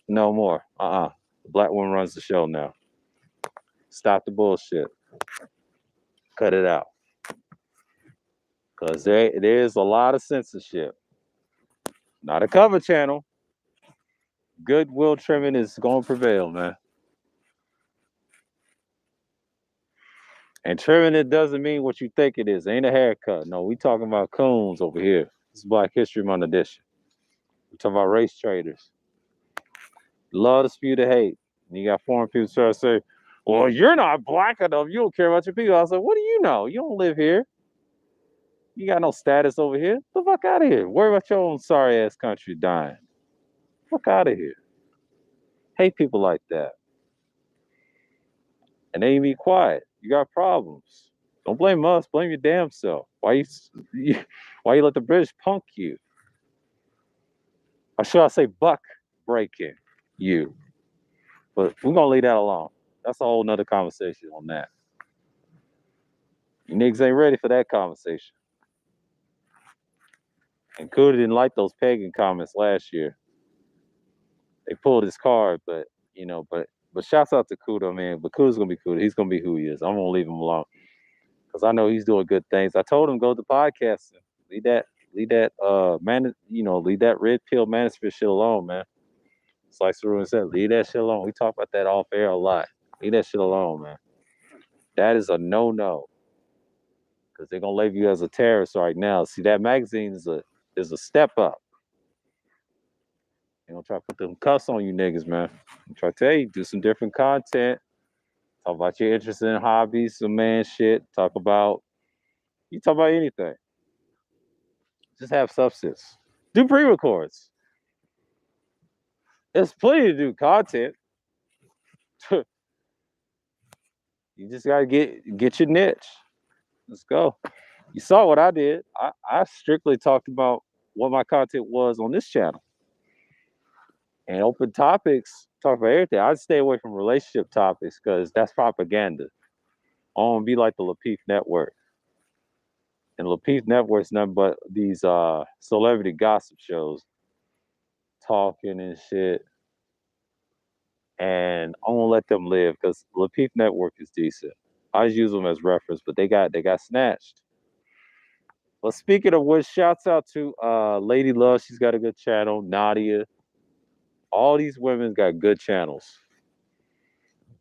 No more. The black woman runs the show now. Stop the bullshit. Cut it out. Because there's a lot of censorship. Not a cover channel. Goodwill trimming is going to prevail, man. And trimming it doesn't mean what you think it is. It ain't a haircut. No, we talking about coons over here. This is Black History Month edition. We talking about race traders. Love to spew the hate. And you got foreign people trying to say, well, you're not black enough. You don't care about your people. I was like, what do you know? You don't live here. You got no status over here. Get the fuck out of here. Worry about your own sorry ass country dying. Fuck out of here. Hate people like that. And they be quiet. You got problems. Don't blame us. Blame your damn self. Why you let the British punk you? Or should I say buck breaking you? But we're gonna leave that alone. That's a whole nother conversation on that. You niggas ain't ready for that conversation. And Kuda didn't like those pagan comments last year. They pulled his card, but shouts out to Kuda, man. But Kuda's gonna be Kuda. He's gonna be who he is. I'm gonna leave him alone because I know he's doing good things. I told him go to podcasting. Leave that leave that red pill manosphere shit alone, man. It's like Saru said, leave that shit alone. We talk about that off air a lot. Leave that shit alone, man. That is a no-no. Because they're gonna label you as a terrorist right now. See, that magazine is a step up. They're gonna try to put them cuffs on you niggas, man. I'm trying to tell you, do some different content. Talk about your interest in hobbies, some man shit. Talk about anything. Just have substance. Do pre-records. There's plenty to do content. You just gotta get your niche. Let's go. You saw what I did. I strictly talked about what my content was on this channel. And open topics, talk about everything. I'd stay away from relationship topics because that's propaganda. I don't be like the Lapeef Network. And Lapeef Network's nothing but these celebrity gossip shows, talking and shit. And I won't let them live because Lapeef Network is decent. I just use them as reference, but they got snatched. Well, speaking of which, shouts out to Lady Love. She's got a good channel. Nadia. All these women got good channels.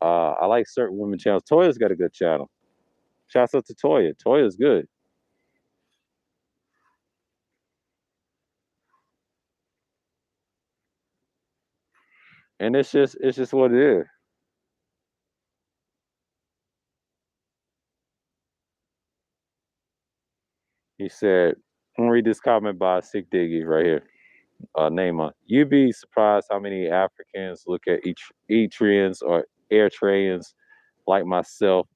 I like certain women channels. Toya's got a good channel. Shouts out to Toya. Toya's good. And it's just what it is. He said, I'm gonna read this comment by Sick Diggy right here. Naima. You'd be surprised how many Africans look at Eritreans or Eritreans like myself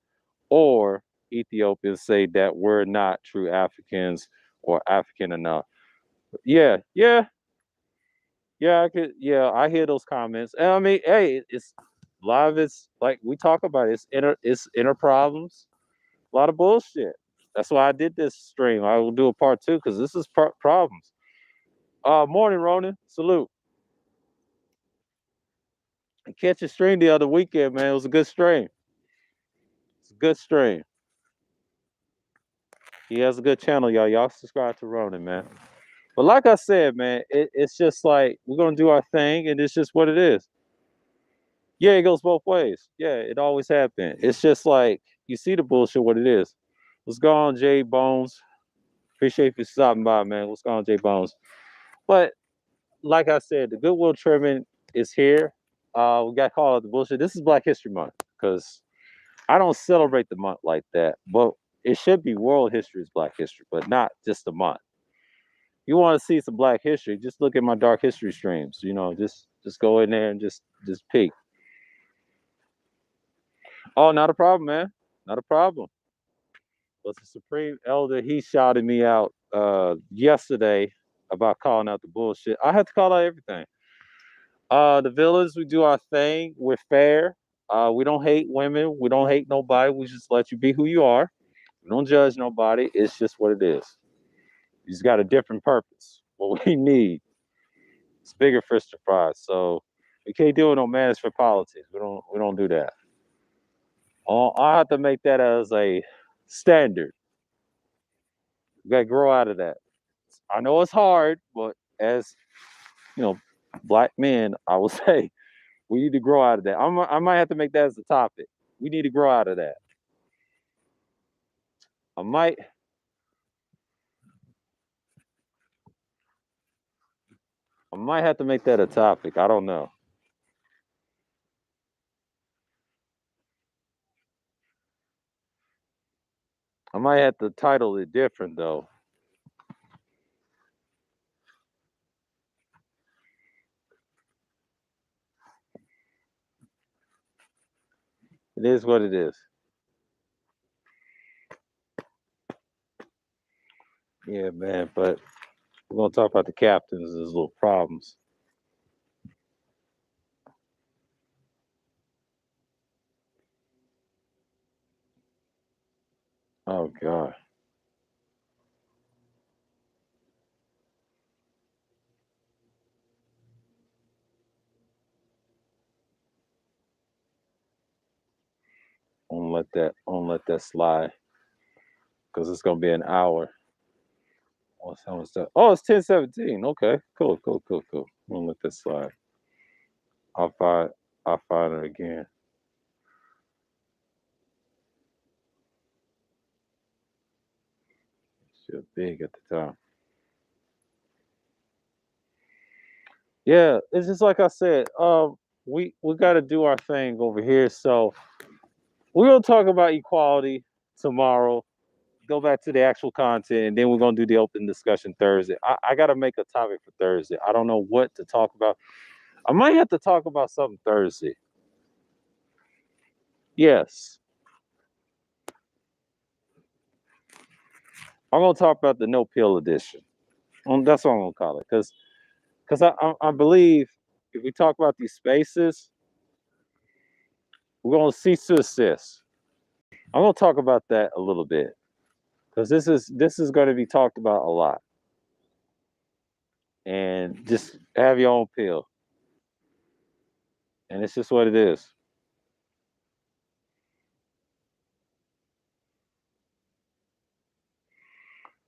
or Ethiopians say that we're not true Africans or African enough. Yeah. Yeah, I could. Yeah, I hear those comments. And I mean, hey, it's live. It's like we talk about it. It's inner problems. A lot of bullshit. That's why I did this stream. I will do a part two because this is problems. Morning, Ronan. Salute. I catch your stream the other weekend, man. It was a good stream. It's a good stream. He has a good channel, y'all. Y'all subscribe to Ronan, man. But like I said, man, it's just like we're gonna do our thing, and it's just what it is. Yeah, it goes both ways. Yeah, it always has been. It's just like you see the bullshit what it is. What's going on, Jay Bones? Appreciate you stopping by, man. What's going on, Jay Bones? But like I said, the Goodwill trimming is here. We got called out the bullshit. This is Black History Month because I don't celebrate the month like that, but it should be World History is Black History, but not just the month. You want to see some Black history? Just look at my Dark History streams. Just go in there and just peek. Oh, not a problem, man. Not a problem. But the Supreme Elder, he shouted me out yesterday about calling out the bullshit. I had to call out everything. The villains, we do our thing. We're fair. We don't hate women. We don't hate nobody. We just let you be who you are. We don't judge nobody. It's just what it is. He's got a different purpose. What we need is bigger fish to fry. So we can't deal with no manners for politics. We don't do that. I have to make that as a standard. We gotta grow out of that. I know it's hard, but as you know, black men, I will say we need to grow out of that. I might have to make that as a topic. We need to grow out of that. I might I might have to make that a topic. I don't know. I might have to title it different though. It is what it is. Yeah, man. But we're gonna talk about the captains and his little problems. Oh God. Don't let that slide. Because it's gonna be an hour. What's how much that? Oh, it's 10:17. Okay, cool, cool, cool, cool. Don't let that slide. I'll find I'll find it again. She was big at the time. Yeah, it's just like I said. We got to do our thing over here. So we're gonna talk about equality tomorrow. Go back to the actual content, and then we're gonna do the open discussion Thursday. I got to make a topic for Thursday. I don't know what to talk about. I might have to talk about something Thursday. Yes, I'm gonna talk about the no pill edition. That's what I'm gonna call it, because I believe if we talk about these spaces, we're gonna cease to assist. I'm gonna talk about that a little bit because this is going to be talked about a lot, and just have your own pill, and it's just what it is.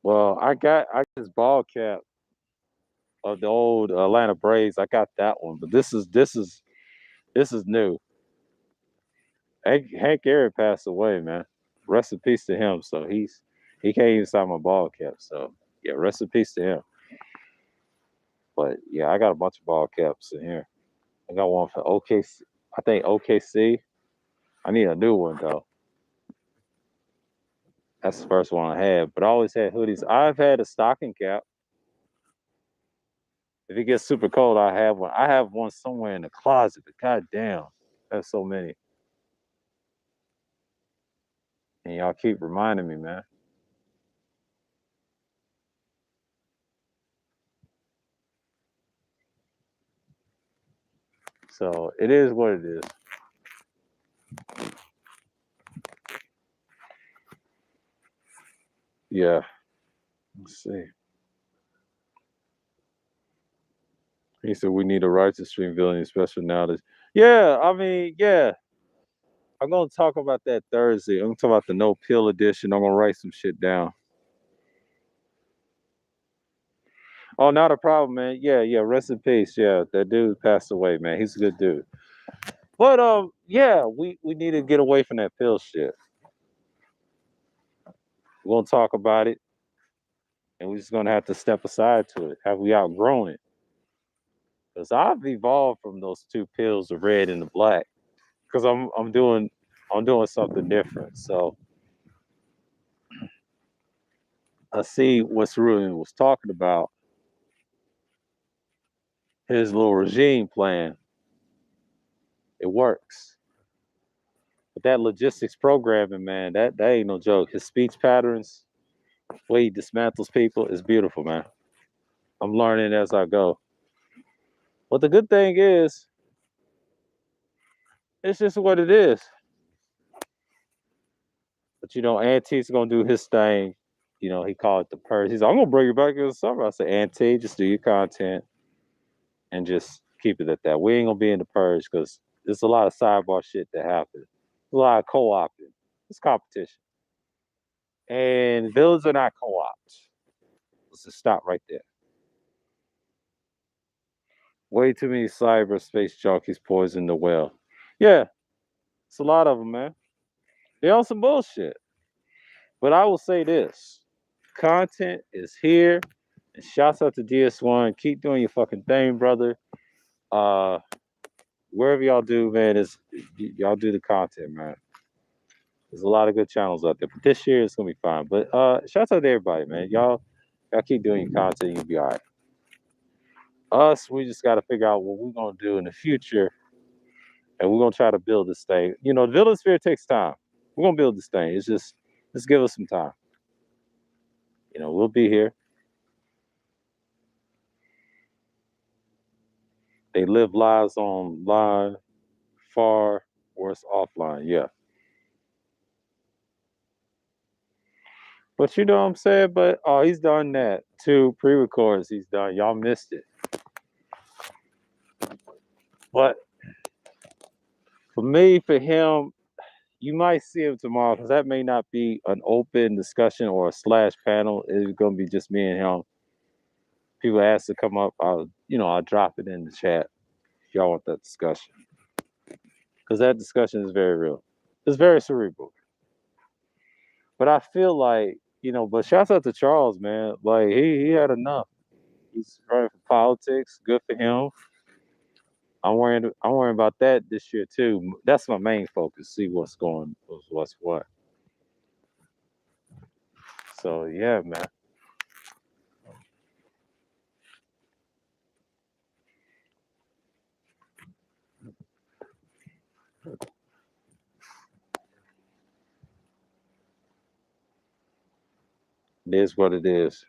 Well, I got this ball cap of the old Atlanta Braves. I got that one, but this is new. Hank Aaron passed away, man. Rest in peace to him. So he can't even sign my ball cap. So yeah, rest in peace to him. But yeah, I got a bunch of ball caps in here. I got one for OKC. I think OKC. I need a new one though. That's the first one I had. But I always had hoodies. I've had a stocking cap. If it gets super cold, I have one. I have one somewhere in the closet. But goddamn, that's so many. And y'all keep reminding me, man. So it is what it is. Yeah. Let's see. He said we need a righteous stream villain, especially now that. Yeah, I mean, yeah. I'm gonna talk about that Thursday. I'm gonna talk about the no pill edition. I'm gonna write some shit down. Oh, not a problem, man. Yeah, yeah. Rest in peace. Yeah, that dude passed away, man. He's a good dude. But yeah, we need to get away from that pill shit. We're gonna talk about it, and we're just gonna have to step aside to it. Have we outgrown it? Because I've evolved from those two pills, the red and the black. Because I'm doing something different. So I see what Cerulean was talking about. His little regime plan. It works. But that logistics programming, man, that ain't no joke. His speech patterns, the way he dismantles people is beautiful, man. I'm learning as I go. But the good thing is, it's just what it is. But Auntie's gonna do his thing. He called it the purge. He's like, I'm gonna bring you back in the summer. I said, Auntie, just do your content and just keep it at that. We ain't gonna be in the purge because there's a lot of sidebar shit that happens. A lot of co-opting. It's competition. And villains are not co-ops. Let's just stop right there. Way too many cyberspace junkies poison the well. Yeah, it's a lot of them, man. They on some bullshit. But I will say this: content is here. And shouts out to DS1. Keep doing your fucking thing, brother. Uh, wherever y'all do, man, y'all do the content, man. There's a lot of good channels out there. But this year it's gonna be fine. But shouts out to everybody, man. Y'all keep doing your content, you'll be all right. Us, we just gotta figure out what we're gonna do in the future, and we're gonna try to build this thing. The villain sphere takes time. We're gonna build this thing. It's just give us some time. We'll be here. They live lives online, far worse offline. Yeah. But you know what I'm saying? But oh, he's done that. 2 pre-records he's done. Y'all missed it. But for me, for him, you might see him tomorrow because that may not be an open discussion or a slash panel. It's gonna be just me and him. People ask to come up, I'll drop it in the chat if y'all want that discussion. Because that discussion is very real. It's very cerebral. But I feel like, but shouts out to Charles, man. Like he had enough. He's running for politics. Good for him. I'm worrying about that this year too. That's my main focus. See what's what. So yeah, man. It is what it is.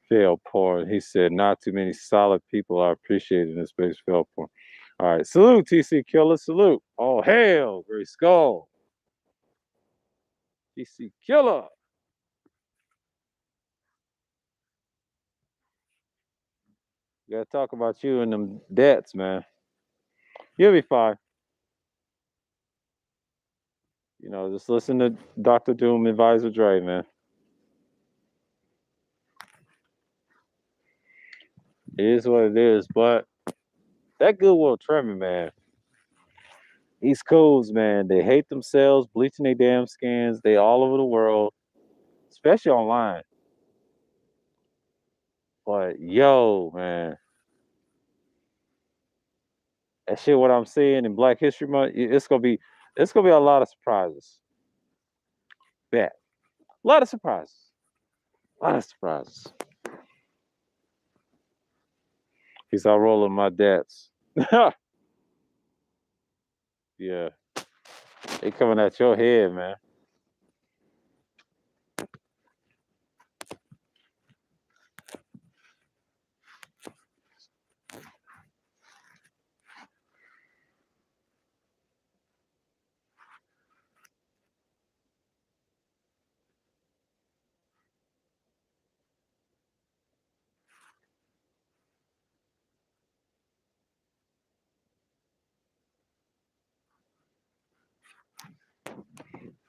Fail porn. He said not too many solid people are appreciated in this space. Fail porn. All right. Salute, TC Killer. Salute. Oh hell, Great Skull. TC Killer. We gotta talk about you and them debts, man. You'll be fine. Just listen to Dr. Doom Advisor Dre, man. It is what it is. But that Goodwill trimming, man. These codes, man, they hate themselves, bleaching their damn skins. They all over the world, especially online. But yo, man, that shit. What I'm seeing in Black History Month, it's gonna be a lot of surprises. Bet, a lot of surprises. A lot of surprises. He's all rolling my debts. Yeah, they coming at your head, man.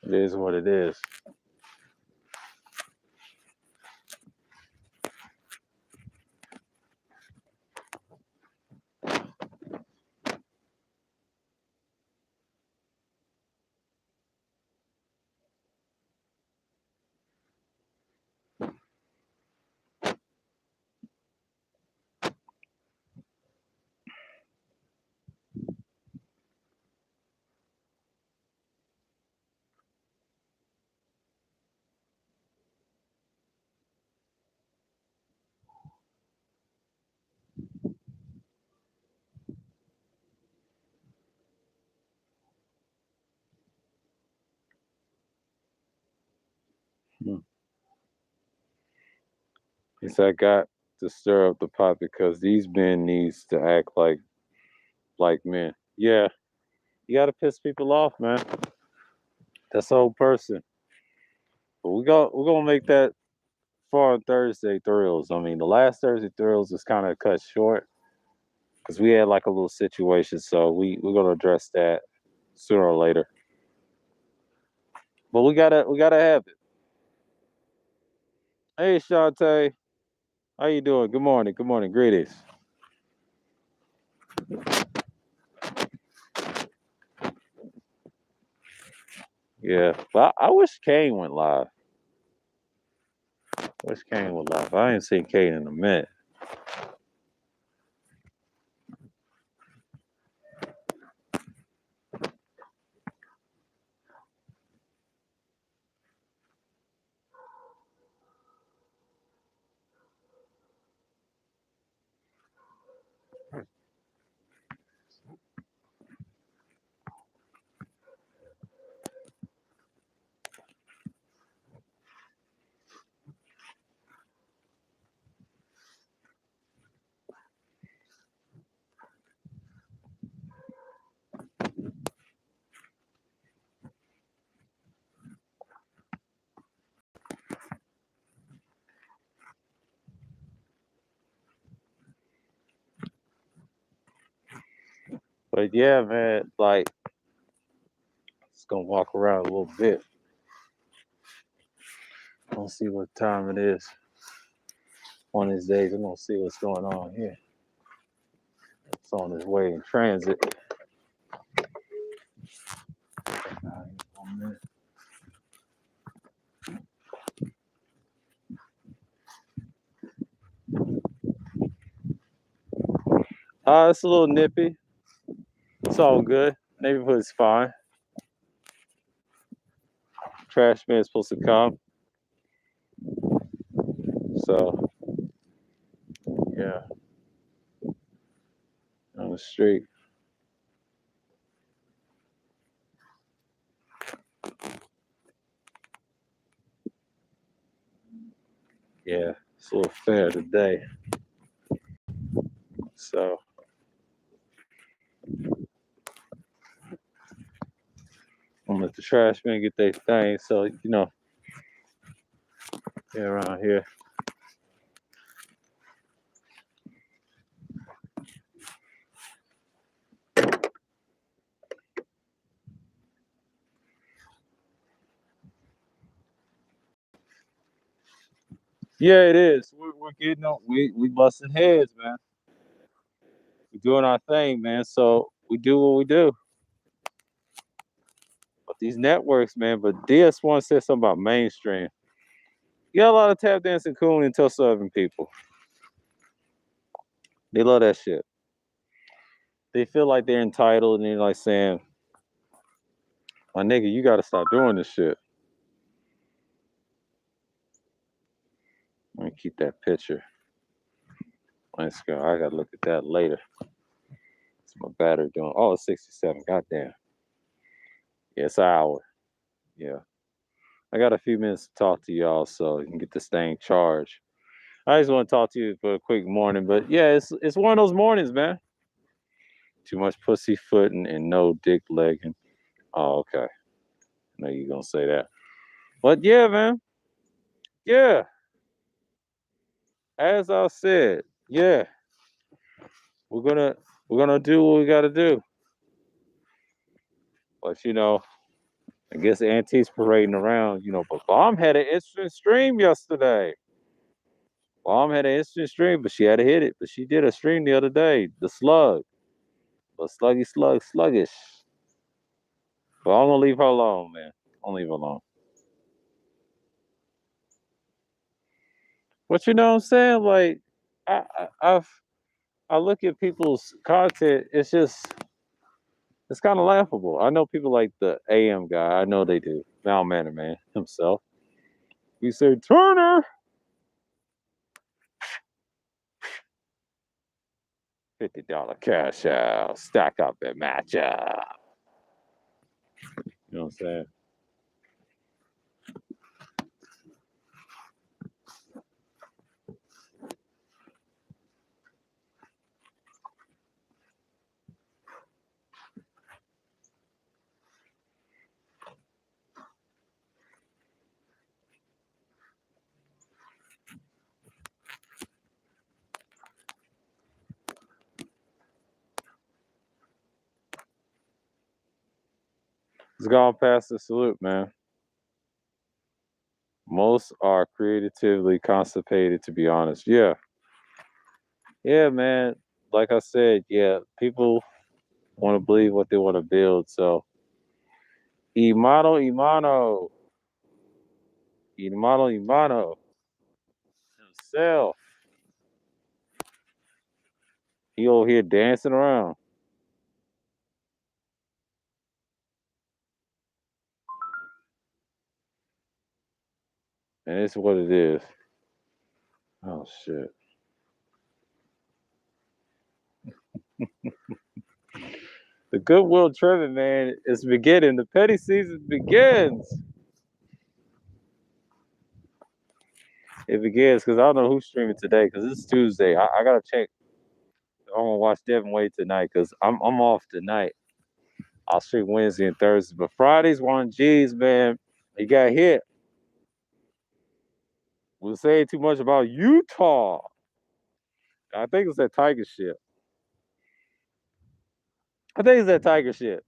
It is what it is. Hmm. He said, I got to stir up the pot because these men needs to act like men. Yeah, you got to piss people off, man. That's the whole person. But we're gonna make that for Thursday thrills. I mean, the last Thursday thrills is kind of cut short because we had like a little situation, so we're gonna address that sooner or later. But we gotta have it. Hey, Shantae, how you doing? Good morning, greetings. Yeah, but I wish Kane went live. Wish Kane went live. I ain't seen Kane in a minute. But yeah, man, like just gonna walk around a little bit. Gonna see what time it is. One of these days, I'm gonna see what's going on here. It's on his way in transit. It's a little nippy. It's all good. Neighborhood's fine. Trash man's supposed to come. So yeah, on the street. Yeah, it's a little fair today. So I'm gonna let the trash man get their thing. So yeah, around here. Yeah, it is. We're getting on. We busting heads, man. We're doing our thing, man. So we do what we do. But these networks, man. But DS1 said something about mainstream. You got a lot of tap dancing coon and tough southern people. They love that shit. They feel like they're entitled and they're like saying, my nigga, you gotta stop doing this shit. Let me keep that picture. Let's go. I gotta look at that later. It's my battery doing. Oh, it's 67. Goddamn. Yeah, it's an hour. Yeah. I got a few minutes to talk to y'all so you can get this thing charged. I just want to talk to you for a quick morning, but yeah, it's one of those mornings, man. Too much pussyfooting and no dick legging. Oh, okay. I know you're gonna say that. But yeah, man. Yeah. As I said, yeah, we're gonna we're gonna do what we gotta do. But I guess Auntie's parading around, but Bomb had an instant stream yesterday. Bomb had an instant stream, but she had to hit it. But she did a stream the other day, the slug. But sluggish. But I'm gonna leave her alone, man. I'll leave her alone. But you know what I'm saying? Like, I look at people's content. It's kind of laughable. I know people like the AM guy. I know they do. Mal Manor man himself. He said Turner. $50 cash out. Stack up and match up. You know what I'm saying? It's gone past the salute, man. Most are creatively constipated, to be honest. Yeah. Yeah, man. Like I said, yeah, people want to believe what they want to build. So, Imano himself, he over here dancing around. And it's what it is. Oh, shit. The Goodwill Trevor, man, is beginning. The petty season begins. It begins because I don't know who's streaming today because it's Tuesday. I got to check. I'm going to watch Devin Wade tonight because I'm off tonight. I'll stream Wednesday and Thursday. But Fridays, one G's, man, he got hit. We'll say too much about Utah. I think it's that Tiger shit. I think it's that Tiger shit.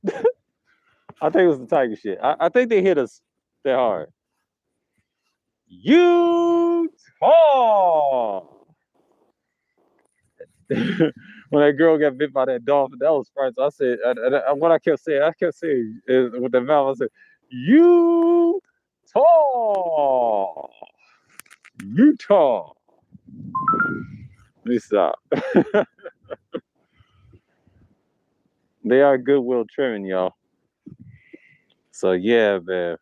I think it was the Tiger shit. I think they hit us that hard. Utah. When that girl got bit by that dolphin, that was first. I said, what I kept saying with the mouth, I said, Utah. Utah. Let me stop. They are Goodwill trimming, y'all. So yeah, man.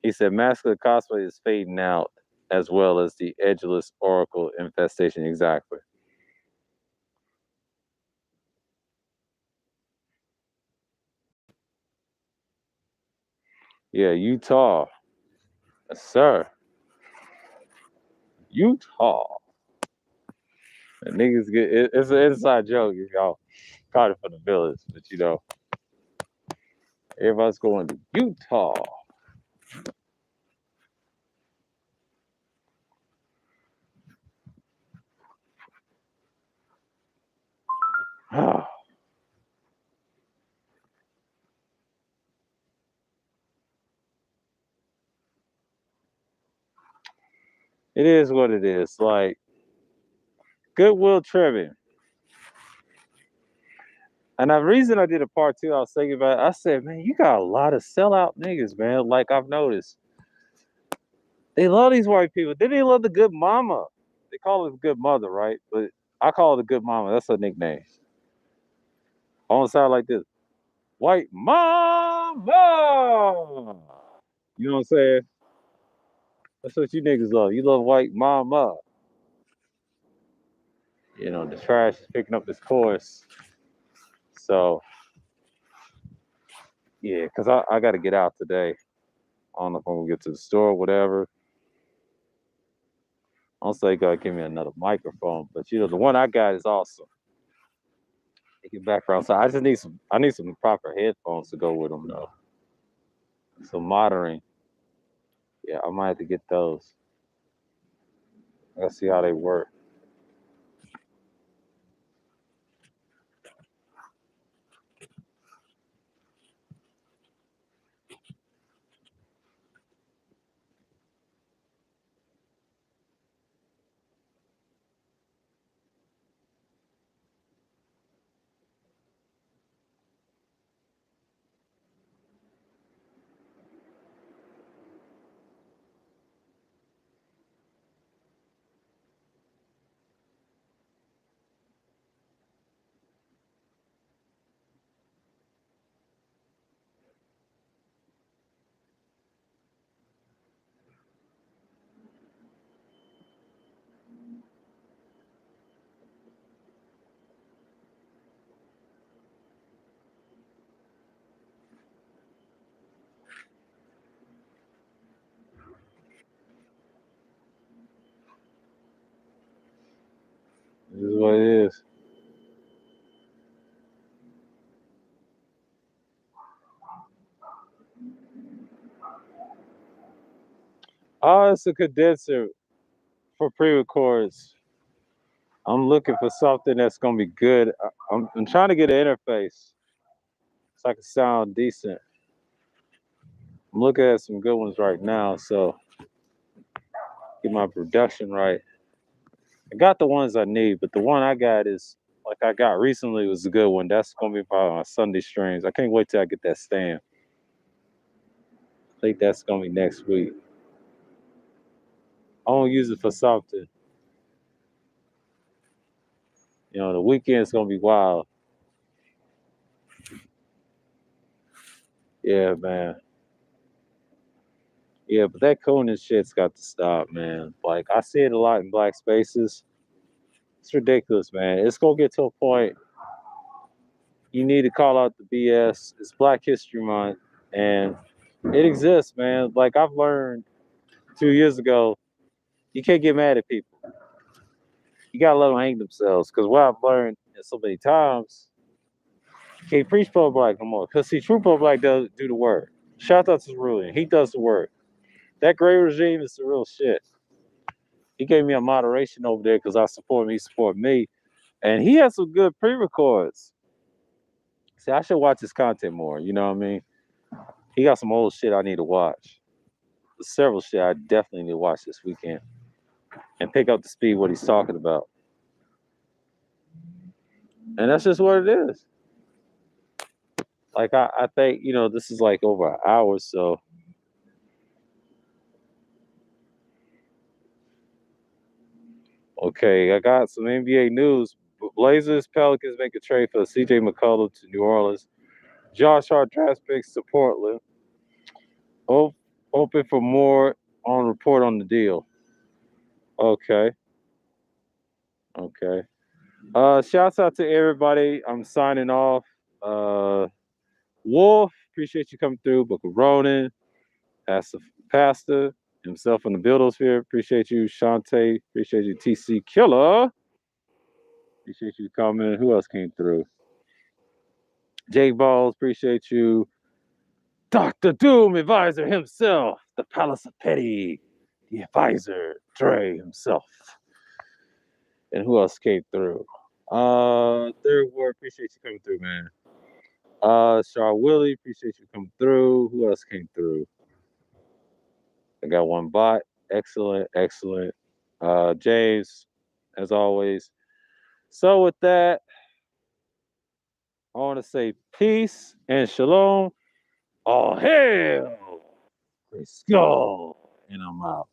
He said masculine cosplay is fading out as well as the edgeless oracle infestation. Exactly. Yeah, Utah. Yes, sir. Utah. And niggas it's an inside joke if y'all caught it from the village, but everybody's going to Utah. It is what it is. Like Goodwill trimming. And the reason I did a part two, I was thinking about it, I said, man, you got a lot of sellout niggas, man. Like I've noticed. They love these white people. Then they love the good mama. They call it the good mother, right? But I call it the good mama. That's her nickname. I want to sound like this. White mama. You know what I'm saying? That's what you niggas love. You love white mama. The trash is picking up this chorus. So Yeah, because I got to get out today. I don't know if I'm gonna get to the store or whatever. I'll say gotta give me another microphone, but the one I got is awesome. They get background, so I just need some. I need some proper headphones to go with them though. Some monitoring. Yeah, I might have to get those. I gotta see how they work. This is what it is. Oh, it's a condenser for pre-records. I'm looking for something that's gonna be good. I'm trying to get an interface so I can sound decent. I'm looking at some good ones right now, so get my production right. I got the ones I need, but the one I got is like I got recently was a good one. That's gonna be for my Sunday streams. I can't wait till I get that stand. I think that's gonna be next week. I won't use it for something. The weekend's gonna be wild. Yeah, man. Yeah, but that cooning shit's got to stop, man. Like I see it a lot in black spaces. It's ridiculous, man. It's gonna get to a point you need to call out the BS. It's Black History Month, and it exists, man. Like I've learned 2 years ago, you can't get mad at people. You gotta let them hang themselves. Because what I've learned so many times, you can't preach pro black no more. Because see, true pro black does do the work. Shout out to Ruling. He does the work. That gray regime is the real shit. He gave me a moderation over there because I support him. He support me, and he has some good pre-records. See, I should watch his content more. You know what I mean? He got some old shit I need to watch. Several shit I definitely need to watch this weekend and pick up the speed what he's talking about. And that's just what it is. Like I think, this is like over an hour, so okay, I got some NBA news. Blazers, Pelicans make a trade for CJ McCollum to New Orleans. Josh Hart draft picks to Portland. Open for more on report on the deal. Okay. Okay. Shouts out to everybody. I'm signing off. Wolf, appreciate you coming through. Book of Ronan, Pastor himself in the buildosphere. Appreciate you, Shantae. Appreciate you, TC Killer. Appreciate you coming. Who else came through? Jake Balls, appreciate you. Dr. Doom advisor himself, the Palace of Petty, the advisor, Dre himself. And who else came through? Third Ward, appreciate you coming through, man. Char Willie, appreciate you coming through. Who else came through? I got one bot. Excellent, excellent. James, as always. So with that, I want to say peace and shalom. Oh hell, let's go. And I'm out.